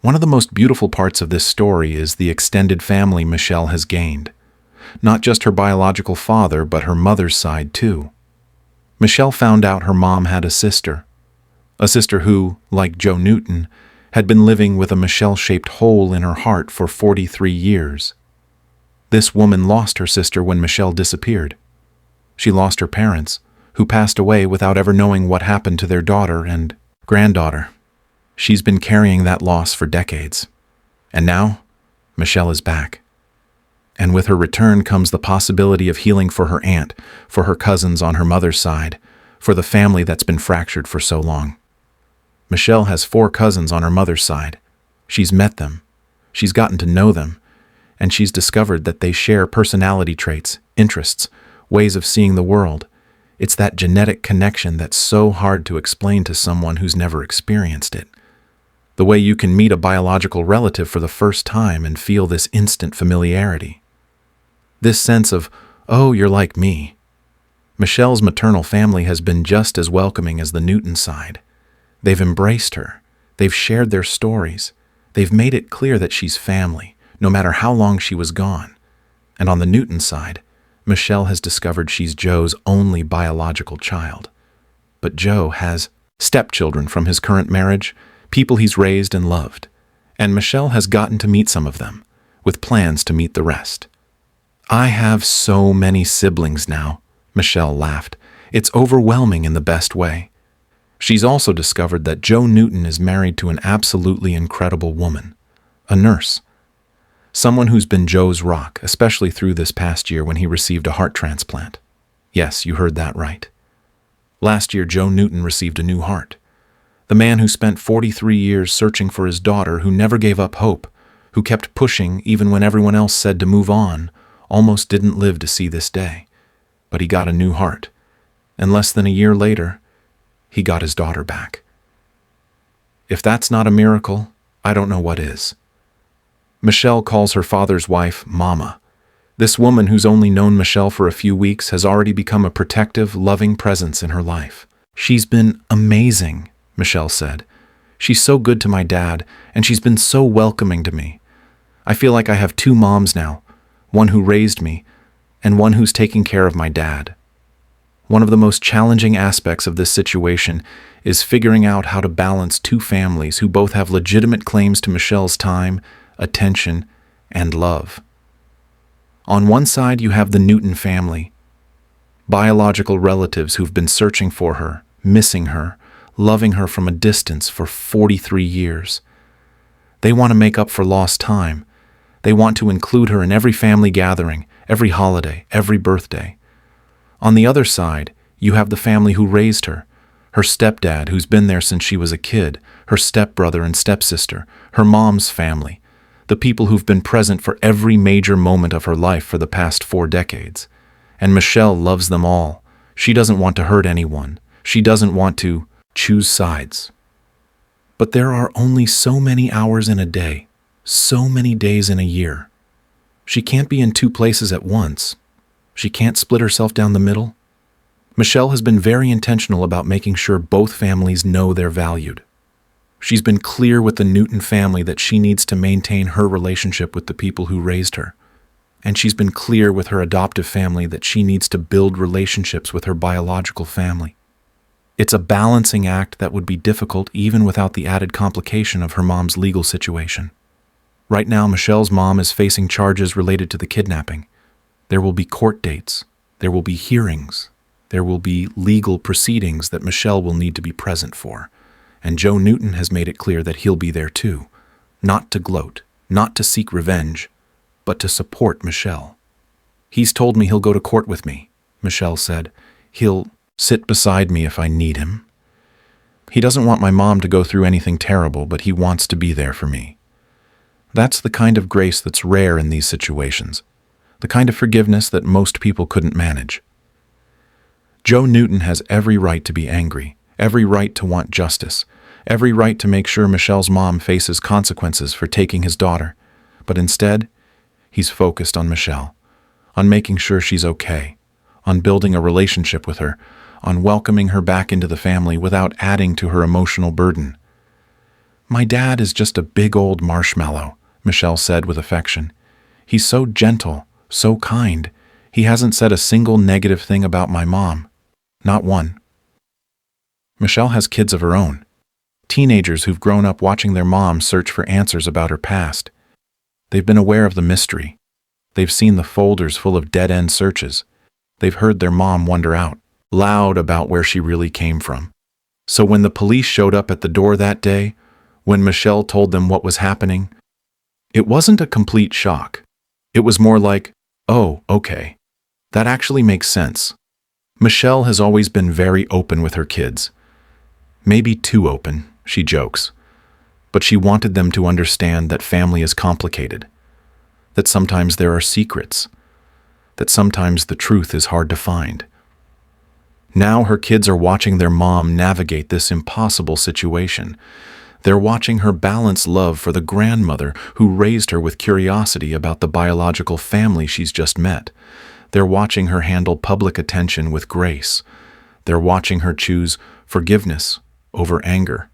S4: One of the most beautiful parts of this story is the extended family Michelle has gained. Not just her biological father, but her mother's side too. Michelle found out her mom had a sister who, like Joe Newton, had been living with a Michelle-shaped hole in her heart for 43 years. This woman lost her sister when Michelle disappeared. She lost her parents, who passed away without ever knowing what happened to their daughter and granddaughter. She's been carrying that loss for decades. And now, Michelle is back. And with her return comes the possibility of healing for her aunt, for her cousins on her mother's side, for the family that's been fractured for so long. Michelle has 4 cousins on her mother's side. She's met them. She's gotten to know them. And she's discovered that they share personality traits, interests, ways of seeing the world. It's that genetic connection that's so hard to explain to someone who's never experienced it. The way you can meet a biological relative for the first time and feel this instant familiarity. This sense of, oh, you're like me. Michelle's maternal family has been just as welcoming as the Newton side. They've embraced her. They've shared their stories. They've made it clear that she's family, no matter how long she was gone. And on the Newton side, Michelle has discovered she's Joe's only biological child. But Joe has stepchildren from his current marriage, people he's raised and loved. And Michelle has gotten to meet some of them, with plans to meet the rest. I have so many siblings now, Michelle laughed. It's overwhelming in the best way. She's also discovered that Joe Newton is married to an absolutely incredible woman, a nurse. Someone who's been Joe's rock, especially through this past year when he received a heart transplant. Yes, you heard that right. Last year, Joe Newton received a new heart. The man who spent 43 years searching for his daughter, who never gave up hope, who kept pushing even when everyone else said to move on, almost didn't live to see this day. But he got a new heart. And less than a year later, he got his daughter back. If that's not a miracle, I don't know what is. Michelle calls her father's wife Mama. This woman who's only known Michelle for a few weeks has already become a protective, loving presence in her life. She's been amazing, Michelle said. She's so good to my dad, and she's been so welcoming to me. I feel like I have 2 moms now, one who raised me, and one who's taking care of my dad. One of the most challenging aspects of this situation is figuring out how to balance 2 families who both have legitimate claims to Michelle's time, attention, and love. On one side, you have the Newton family, biological relatives who've been searching for her, missing her, loving her from a distance for 43 years. They want to make up for lost time. They want to include her in every family gathering, every holiday, every birthday. On the other side, you have the family who raised her, her stepdad who's been there since she was a kid, her stepbrother and stepsister, her mom's family, the people who've been present for every major moment of her life for the past 4 decades. And Michelle loves them all. She doesn't want to hurt anyone. She doesn't want to choose sides. But there are only so many hours in a day, so many days in a year. She can't be in 2 places at once. She can't split herself down the middle. Michelle has been very intentional about making sure both families know they're valued. She's been clear with the Newton family that she needs to maintain her relationship with the people who raised her. And she's been clear with her adoptive family that she needs to build relationships with her biological family. It's a balancing act that would be difficult even without the added complication of her mom's legal situation. Right now, Michelle's mom is facing charges related to the kidnapping. There will be court dates. There will be hearings. There will be legal proceedings that Michelle will need to be present for. And Joe Newton has made it clear that he'll be there too. Not to gloat, not to seek revenge, but to support Michelle. He's told me he'll go to court with me, Michelle said. He'll sit beside me if I need him. He doesn't want my mom to go through anything terrible, but he wants to be there for me. That's the kind of grace that's rare in these situations, the kind of forgiveness that most people couldn't manage. Joe Newton has every right to be angry, every right to want justice, every right to make sure Michelle's mom faces consequences for taking his daughter, but instead, he's focused on Michelle, on making sure she's okay, on building a relationship with her, on welcoming her back into the family without adding to her emotional burden. "My dad is just a big old marshmallow," Michelle said with affection. "He's so gentle, so kind. He hasn't said a single negative thing about my mom. Not one." Michelle has kids of her own. Teenagers who've grown up watching their mom search for answers about her past. They've been aware of the mystery. They've seen the folders full of dead-end searches. They've heard their mom wonder out loud about where she really came from. So when the police showed up at the door that day, when Michelle told them what was happening, it wasn't a complete shock. It was more like, "Oh, okay. That actually makes sense." Michelle has always been very open with her kids. Maybe too open, she jokes. But she wanted them to understand that family is complicated, that sometimes there are secrets, that sometimes the truth is hard to find. Now her kids are watching their mom navigate this impossible situation. They're watching her balance love for the grandmother who raised her with curiosity about the biological family she's just met. They're watching her handle public attention with grace. They're watching her choose forgiveness over anger.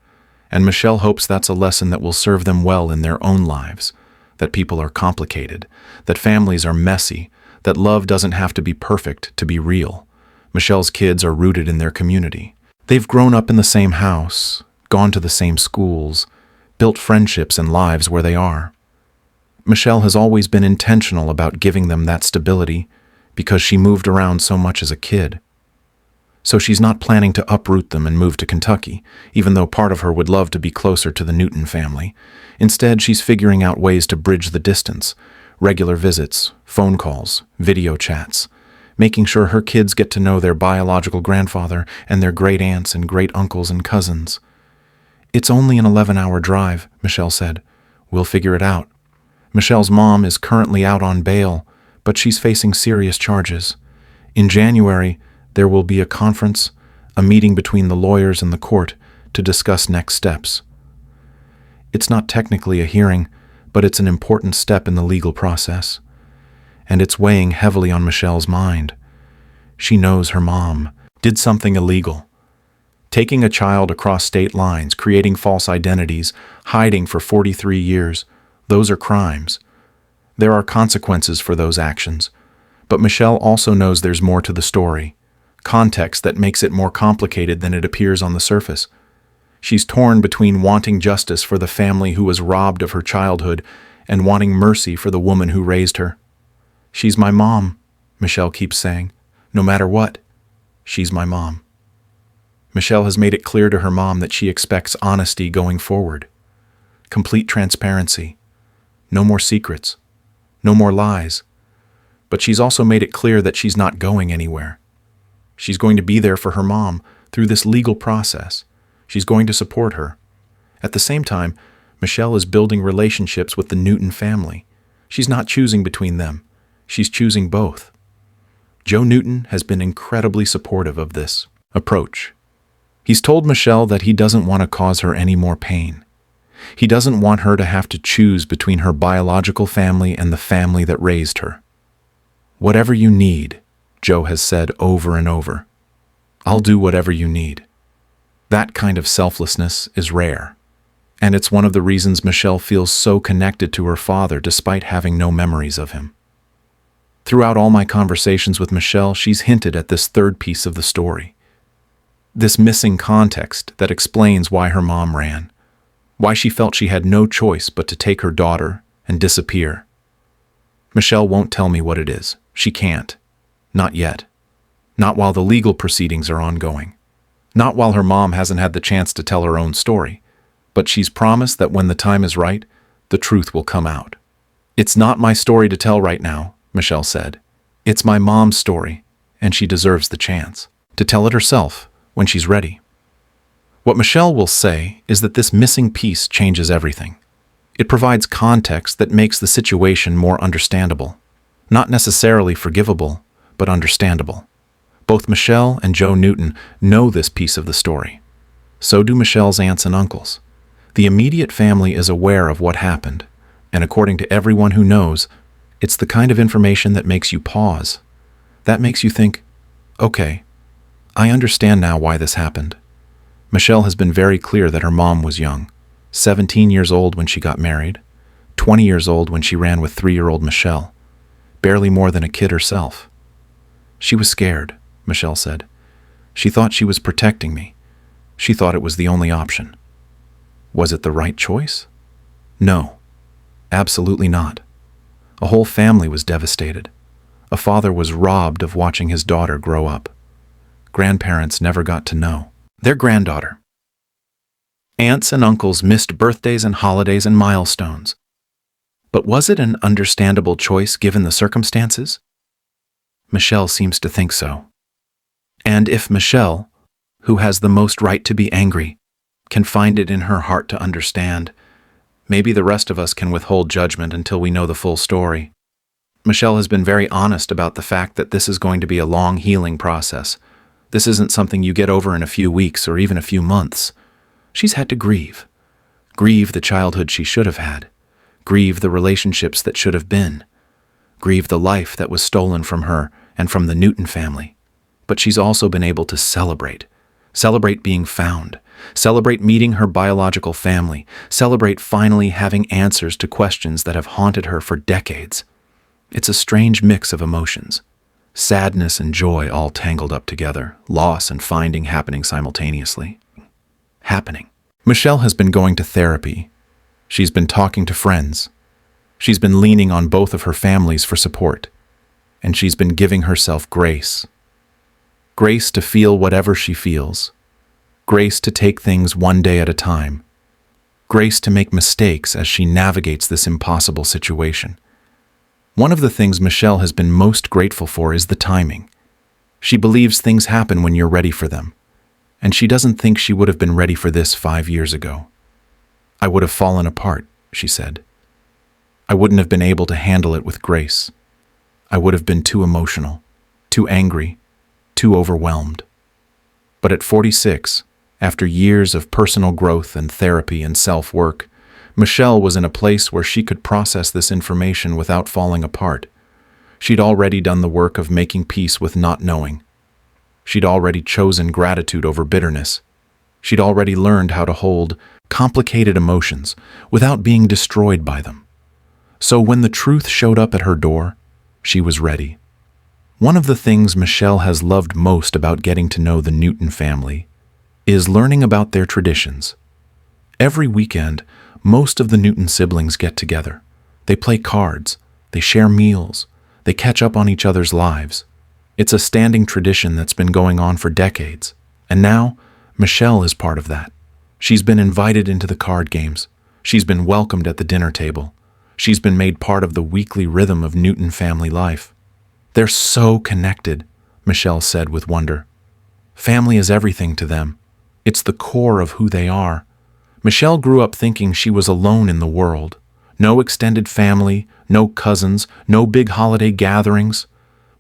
S4: And Michelle hopes that's a lesson that will serve them well in their own lives, that people are complicated, that families are messy, that love doesn't have to be perfect to be real. Michelle's kids are rooted in their community. They've grown up in the same house, gone to the same schools, built friendships and lives where they are. Michelle has always been intentional about giving them that stability because she moved around so much as a kid. So she's not planning to uproot them and move to Kentucky, even though part of her would love to be closer to the Newton family. Instead, she's figuring out ways to bridge the distance, regular visits, phone calls, video chats, making sure her kids get to know their biological grandfather and their great aunts and great uncles and cousins. "It's only an 11-hour drive," Michelle said. "We'll figure it out." Michelle's mom is currently out on bail, but she's facing serious charges. In January, there will be a conference, a meeting between the lawyers and the court to discuss next steps. It's not technically a hearing, but it's an important step in the legal process. And it's weighing heavily on Michelle's mind. She knows her mom did something illegal. Taking a child across state lines, creating false identities, hiding for 43 years, those are crimes. There are consequences for those actions. But Michelle also knows there's more to the story. Context that makes it more complicated than it appears on the surface. She's torn between wanting justice for the family who was robbed of her childhood and wanting mercy for the woman who raised her. "She's my mom," Michelle keeps saying. "No matter what, she's my mom." Michelle has made it clear to her mom that she expects honesty going forward. Complete transparency. No more secrets. No more lies. But she's also made it clear that she's not going anywhere. She's going to be there for her mom through this legal process. She's going to support her. At the same time, Michelle is building relationships with the Newton family. She's not choosing between them. She's choosing both. Joe Newton has been incredibly supportive of this approach. He's told Michelle that he doesn't want to cause her any more pain. He doesn't want her to have to choose between her biological family and the family that raised her. "Whatever you need," Joe has said over and over. "I'll do whatever you need." That kind of selflessness is rare. And it's one of the reasons Michelle feels so connected to her father despite having no memories of him. Throughout all my conversations with Michelle, she's hinted at this third piece of the story. This missing context that explains why her mom ran, why she felt she had no choice but to take her daughter and disappear. Michelle won't tell me what it is. She can't. Not yet. Not while the legal proceedings are ongoing. Not while her mom hasn't had the chance to tell her own story. But she's promised that when the time is right, the truth will come out. "It's not my story to tell right now," Michelle said. "It's my mom's story, and she deserves the chance to tell it herself when she's ready." What Michelle will say is that this missing piece changes everything. It provides context that makes the situation more understandable. Not necessarily forgivable, but understandable. Both Michelle and Joe Newton know this piece of the story. So do Michelle's aunts and uncles. The immediate family is aware of what happened, and according to everyone who knows, it's the kind of information that makes you pause. That makes you think, okay, I understand now why this happened. Michelle has been very clear that her mom was young, 17 years old when she got married, 20 years old when she ran with 3-year-old Michelle, barely more than a kid herself. She was scared, Michelle said. She thought she was protecting me. She thought it was the only option. Was it the right choice? No, absolutely not. A whole family was devastated. A father was robbed of watching his daughter grow up. Grandparents never got to know their granddaughter. Aunts and uncles missed birthdays and holidays and milestones. But was it an understandable choice given the circumstances? Michelle seems to think so. And if Michelle, who has the most right to be angry, can find it in her heart to understand, maybe the rest of us can withhold judgment until we know the full story. Michelle has been very honest about the fact that this is going to be a long healing process. This isn't something you get over in a few weeks or even a few months. She's had to grieve. Grieve the childhood she should have had. Grieve the relationships that should have been. Grieve the life that was stolen from her and from the Newton family. But she's also been able to celebrate. Celebrate being found. Celebrate meeting her biological family. Celebrate finally having answers to questions that have haunted her for decades. It's a strange mix of emotions. Sadness and joy all tangled up together. Loss and finding happening simultaneously. Michelle has been going to therapy. She's been talking to friends. She's been leaning on both of her families for support. And she's been giving herself grace. Grace to feel whatever she feels. Grace to take things one day at a time. Grace to make mistakes as she navigates this impossible situation. One of the things Michelle has been most grateful for is the timing. She believes things happen when you're ready for them. And she doesn't think she would have been ready for this 5 years ago. I would have fallen apart, she said. I wouldn't have been able to handle it with grace. I would have been too emotional, too angry, too overwhelmed. But at 46, after years of personal growth and therapy and self-work, Michelle was in a place where she could process this information without falling apart. She'd already done the work of making peace with not knowing. She'd already chosen gratitude over bitterness. She'd already learned how to hold complicated emotions without being destroyed by them. So when the truth showed up at her door, she was ready. One of the things Michelle has loved most about getting to know the Newton family is learning about their traditions. Every weekend, most of the Newton siblings get together. They play cards, they share meals, they catch up on each other's lives. It's a standing tradition that's been going on for decades. And now, Michelle is part of that. She's been invited into the card games. She's been welcomed at the dinner table. She's been made part of the weekly rhythm of Newton family life. They're so connected, Michelle said with wonder. Family is everything to them. It's the core of who they are. Michelle grew up thinking she was alone in the world. No extended family, no cousins, no big holiday gatherings.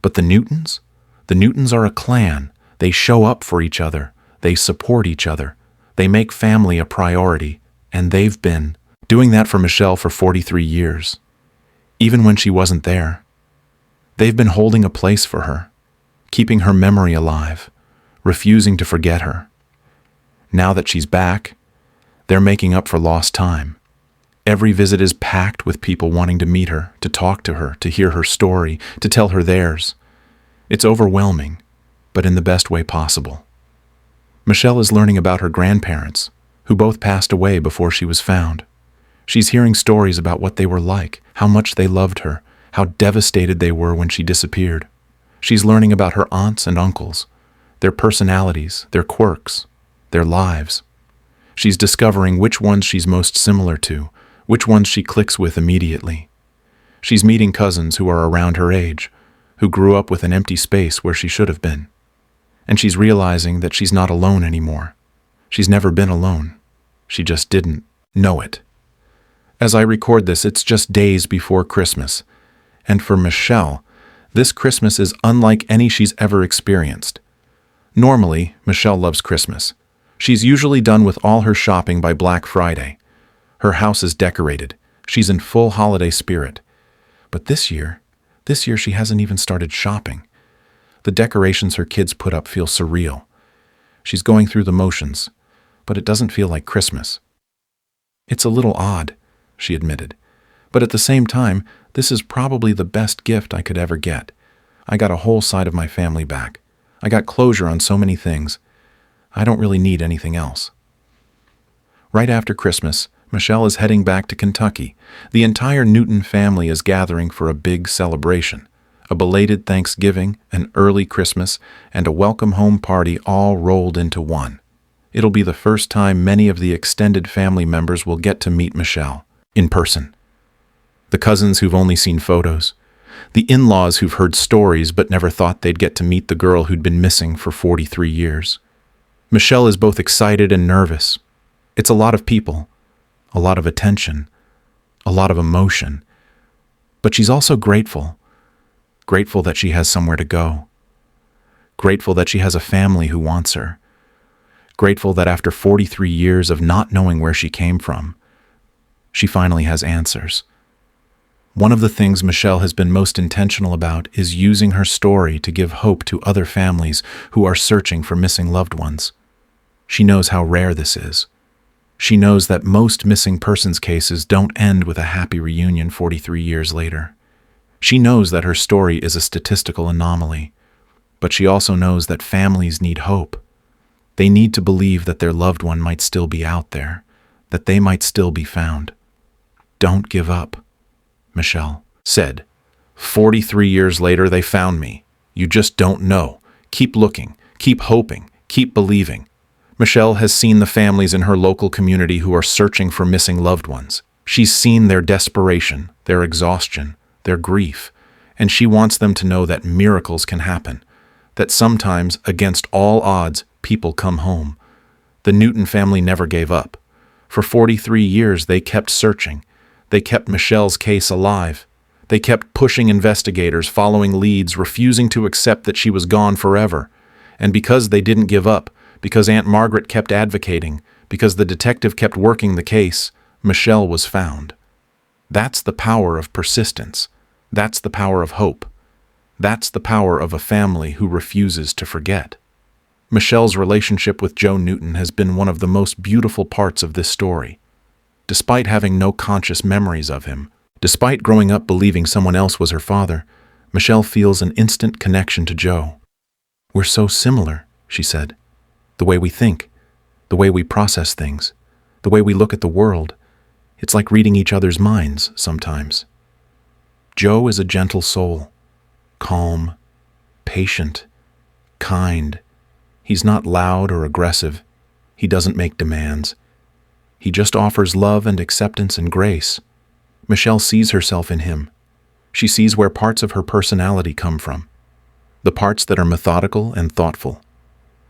S4: But the Newtons are a clan. They show up for each other. They support each other. They make family a priority. And they've been doing that for Michelle for 43 years. Even when she wasn't there. They've been holding a place for her, keeping her memory alive, refusing to forget her. Now that she's back, they're making up for lost time. Every visit is packed with people wanting to meet her, to talk to her, to hear her story, to tell her theirs. It's overwhelming, but in the best way possible. Michelle is learning about her grandparents, who both passed away before she was found. She's hearing stories about what they were like, how much they loved her, how devastated they were when she disappeared. She's learning about her aunts and uncles, their personalities, their quirks, their lives. She's discovering which ones she's most similar to, which ones she clicks with immediately. She's meeting cousins who are around her age, who grew up with an empty space where she should have been. And she's realizing that she's not alone anymore. She's never been alone. She just didn't know it. As I record this, it's just days before Christmas. And for Michelle, this Christmas is unlike any she's ever experienced. Normally, Michelle loves Christmas. She's usually done with all her shopping by Black Friday. Her house is decorated. She's in full holiday spirit. But this year she hasn't even started shopping. The decorations her kids put up feel surreal. She's going through the motions, but it doesn't feel like Christmas. It's a little odd, she admitted, but at the same time, this is probably the best gift I could ever get. I got a whole side of my family back. I got closure on so many things. I don't really need anything else. Right after Christmas, Michelle is heading back to Kentucky. The entire Newton family is gathering for a big celebration. A belated Thanksgiving, an early Christmas, and a welcome home party all rolled into one. It'll be the first time many of the extended family members will get to meet Michelle in person. The cousins who've only seen photos. The in-laws who've heard stories but never thought they'd get to meet the girl who'd been missing for 43 years. Michelle is both excited and nervous. It's a lot of people, a lot of attention, a lot of emotion. But she's also grateful. Grateful that she has somewhere to go. Grateful that she has a family who wants her. Grateful that after 43 years of not knowing where she came from, she finally has answers. One of the things Michelle has been most intentional about is using her story to give hope to other families who are searching for missing loved ones. She knows how rare this is. She knows that most missing persons cases don't end with a happy reunion 43 years later. She knows that her story is a statistical anomaly, but she also knows that families need hope. They need to believe that their loved one might still be out there, that they might still be found. Don't give up, Michelle said. 43 years later, they found me. You just don't know. Keep looking, keep hoping, keep believing. Michelle has seen the families in her local community who are searching for missing loved ones. She's seen their desperation, their exhaustion, their grief, and she wants them to know that miracles can happen, that sometimes, against all odds, people come home. The Newton family never gave up. For 43 years, they kept searching. They kept Michelle's case alive. They kept pushing investigators, following leads, refusing to accept that she was gone forever. And because they didn't give up, because Aunt Margaret kept advocating, because the detective kept working the case, Michelle was found. That's the power of persistence. That's the power of hope. That's the power of a family who refuses to forget. Michelle's relationship with Joe Newton has been one of the most beautiful parts of this story. Despite having no conscious memories of him, despite growing up believing someone else was her father, Michelle feels an instant connection to Joe. We're so similar, she said. The way we think, the way we process things, the way we look at the world. It's like reading each other's minds sometimes. Joe is a gentle soul, calm, patient, kind. He's not loud or aggressive. He doesn't make demands. He just offers love and acceptance and grace. Michelle sees herself in him. She sees where parts of her personality come from. The parts that are methodical and thoughtful.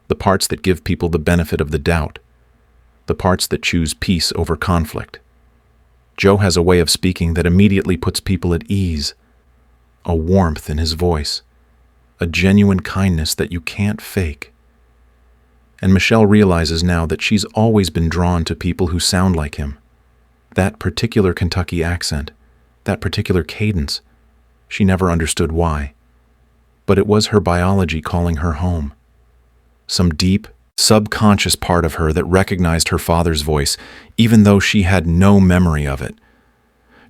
S4: The parts that give people the benefit of the doubt. The parts that choose peace over conflict. Joe has a way of speaking that immediately puts people at ease. A warmth in his voice. A genuine kindness that you can't fake. And Michelle realizes now that she's always been drawn to people who sound like him. That particular Kentucky accent, that particular cadence, she never understood why. But it was her biology calling her home. Some deep, subconscious part of her that recognized her father's voice, even though she had no memory of it.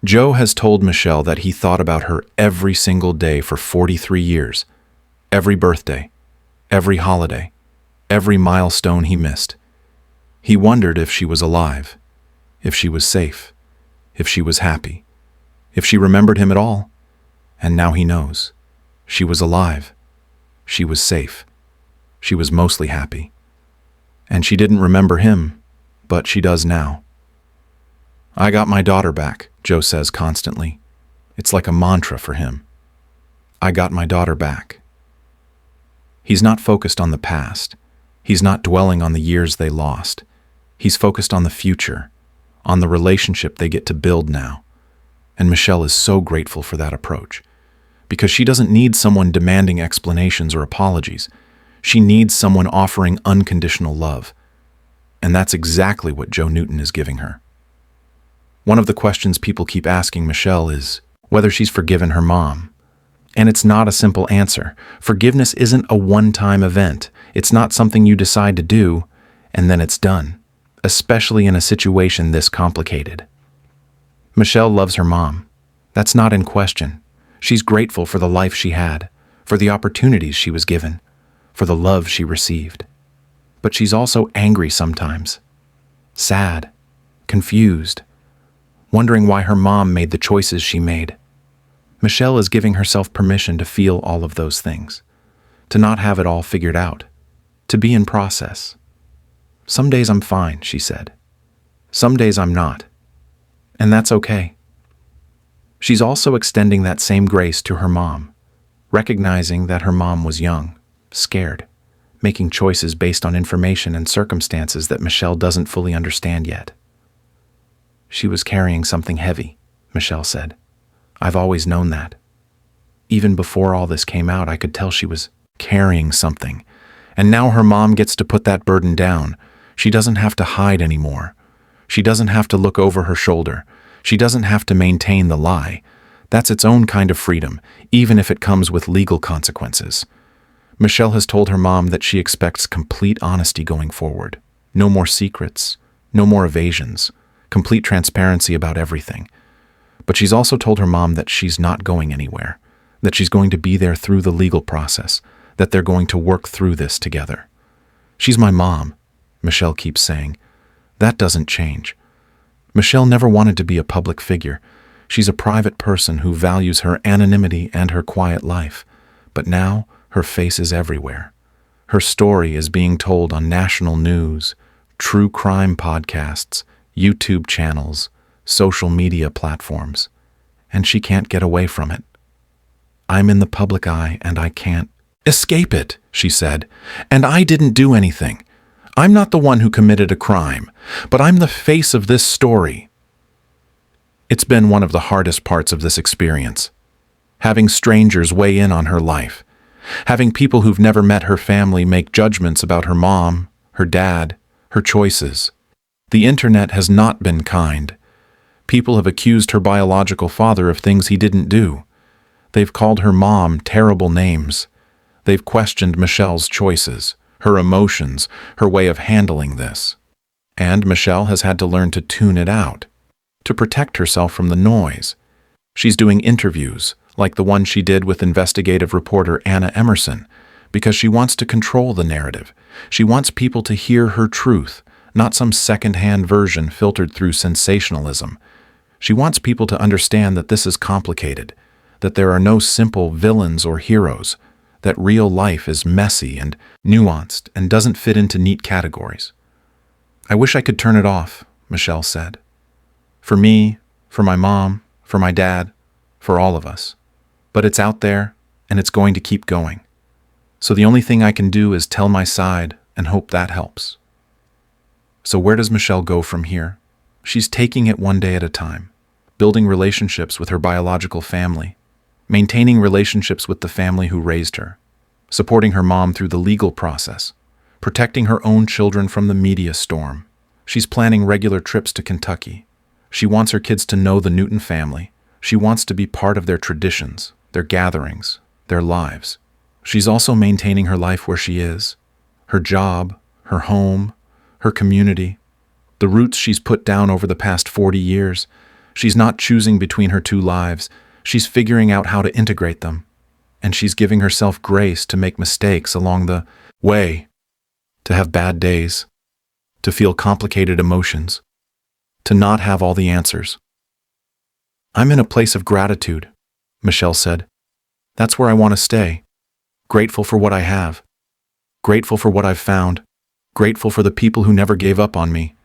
S4: Joe has told Michelle that he thought about her every single day for 43 years. Every birthday, every holiday, every milestone he missed. He wondered if she was alive, if she was safe, if she was happy, if she remembered him at all. And now he knows. She was alive. She was safe. She was mostly happy. And she didn't remember him, but she does now. I got my daughter back, Joe says constantly. It's like a mantra for him. I got my daughter back. He's not focused on the past. He's not dwelling on the years they lost. He's focused on the future, on the relationship they get to build now. And Michelle is so grateful for that approach, because she doesn't need someone demanding explanations or apologies. She needs someone offering unconditional love. And that's exactly what Joe Newton is giving her. One of the questions people keep asking Michelle is whether she's forgiven her mom. And it's not a simple answer. Forgiveness isn't a one-time event. It's not something you decide to do, and then it's done, especially in a situation this complicated. Michelle loves her mom. That's not in question. She's grateful for the life she had, for the opportunities she was given, for the love she received. But she's also angry sometimes, sad, confused, wondering why her mom made the choices she made. Michelle is giving herself permission to feel all of those things, to not have it all figured out, to be in process. Some days I'm fine, she said. Some days I'm not. And that's okay. She's also extending that same grace to her mom, recognizing that her mom was young, scared, making choices based on information and circumstances that Michelle doesn't fully understand yet. She was carrying something heavy, Michelle said. I've always known that. Even before all this came out, I could tell she was carrying something. And now her mom gets to put that burden down. She doesn't have to hide anymore. She doesn't have to look over her shoulder. She doesn't have to maintain the lie. That's its own kind of freedom, even if it comes with legal consequences. Michelle has told her mom that she expects complete honesty going forward. No more secrets, no more evasions, complete transparency about everything. But she's also told her mom that she's not going anywhere, that she's going to be there through the legal process, that they're going to work through this together. She's my mom, Michelle keeps saying. That doesn't change. Michelle never wanted to be a public figure. She's a private person who values her anonymity and her quiet life. But now, her face is everywhere. Her story is being told on national news, true crime podcasts, YouTube channels, social media platforms, and she can't get away from it. I'm in the public eye and I can't escape it, she said, and I didn't do anything. I'm not the one who committed a crime, but I'm the face of this story. It's been one of the hardest parts of this experience. Having strangers weigh in on her life, having people who've never met her family make judgments about her mom, her dad, her choices. The internet has not been kind. People have accused her biological father of things he didn't do. They've called her mom terrible names. They've questioned Michelle's choices, her emotions, her way of handling this. And Michelle has had to learn to tune it out, to protect herself from the noise. She's doing interviews, like the one she did with investigative reporter Anna Emerson, because she wants to control the narrative. She wants people to hear her truth, not some second-hand version filtered through sensationalism. She wants people to understand that this is complicated, that there are no simple villains or heroes, that real life is messy and nuanced and doesn't fit into neat categories. I wish I could turn it off, Michelle said. For me, for my mom, for my dad, for all of us. But it's out there, and it's going to keep going. So the only thing I can do is tell my side and hope that helps. So where does Michelle go from here? She's taking it one day at a time, building relationships with her biological family, maintaining relationships with the family who raised her, supporting her mom through the legal process, protecting her own children from the media storm. She's planning regular trips to Kentucky. She wants her kids to know the Newton family. She wants to be part of their traditions, their gatherings, their lives. She's also maintaining her life where she is, her job, her home, her community, the roots she's put down over the past 40 years. She's not choosing between her two lives. She's figuring out how to integrate them. And she's giving herself grace to make mistakes along the way, to have bad days, to feel complicated emotions, to not have all the answers. I'm in a place of gratitude, Michelle said. That's where I want to stay. Grateful for what I have. Grateful for what I've found. Grateful for the people who never gave up on me.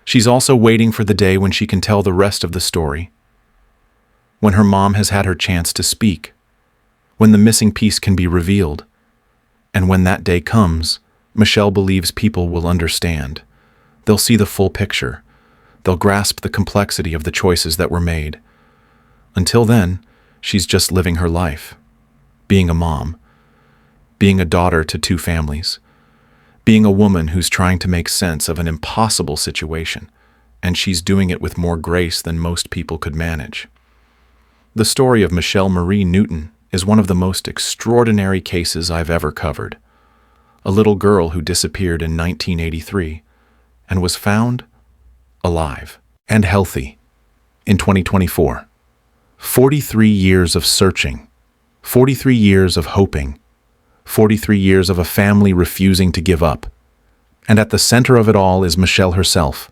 S4: She's also waiting for the day when she can tell the rest of the story. When her mom has had her chance to speak. When the missing piece can be revealed. And when that day comes, Michelle believes people will understand. They'll see the full picture. They'll grasp the complexity of the choices that were made. Until then, she's just living her life. Being a mom. Being a daughter to two families. Being a woman who's trying to make sense of an impossible situation, and she's doing it with more grace than most people could manage. The story of Michelle Marie Newton is one of the most extraordinary cases I've ever covered. A little girl who disappeared in 1983 and was found alive and healthy in 2024. 43 years of searching, 43 years of hoping, 43 years of a family refusing to give up. And at the center of it all is Michelle herself,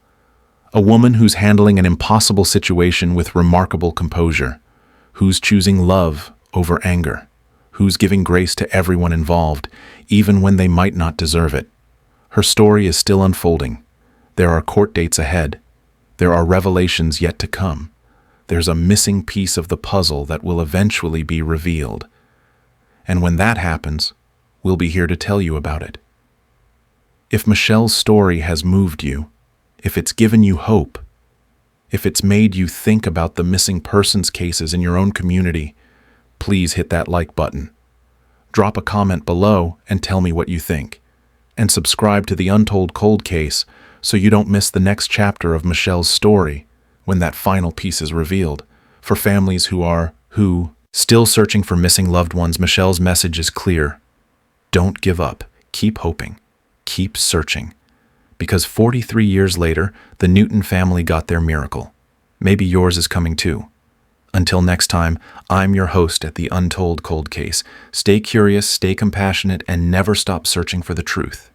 S4: a woman who's handling an impossible situation with remarkable composure, who's choosing love over anger, who's giving grace to everyone involved, even when they might not deserve it. Her story is still unfolding. There are court dates ahead. There are revelations yet to come. There's a missing piece of the puzzle that will eventually be revealed. And when that happens, we'll be here to tell you about it. If Michelle's story has moved you, if it's given you hope, if it's made you think about the missing persons cases in your own community, please hit that like button. Drop a comment below and tell me what you think. And subscribe to The Untold Cold Case so you don't miss the next chapter of Michelle's story when that final piece is revealed. For families who still searching for missing loved ones, Michelle's message is clear. Don't give up. Keep hoping. Keep searching. Because 43 years later, the Newton family got their miracle. Maybe yours is coming too. Until next time, I'm your host at The Untold Cold Case. Stay curious, stay compassionate, and never stop searching for the truth.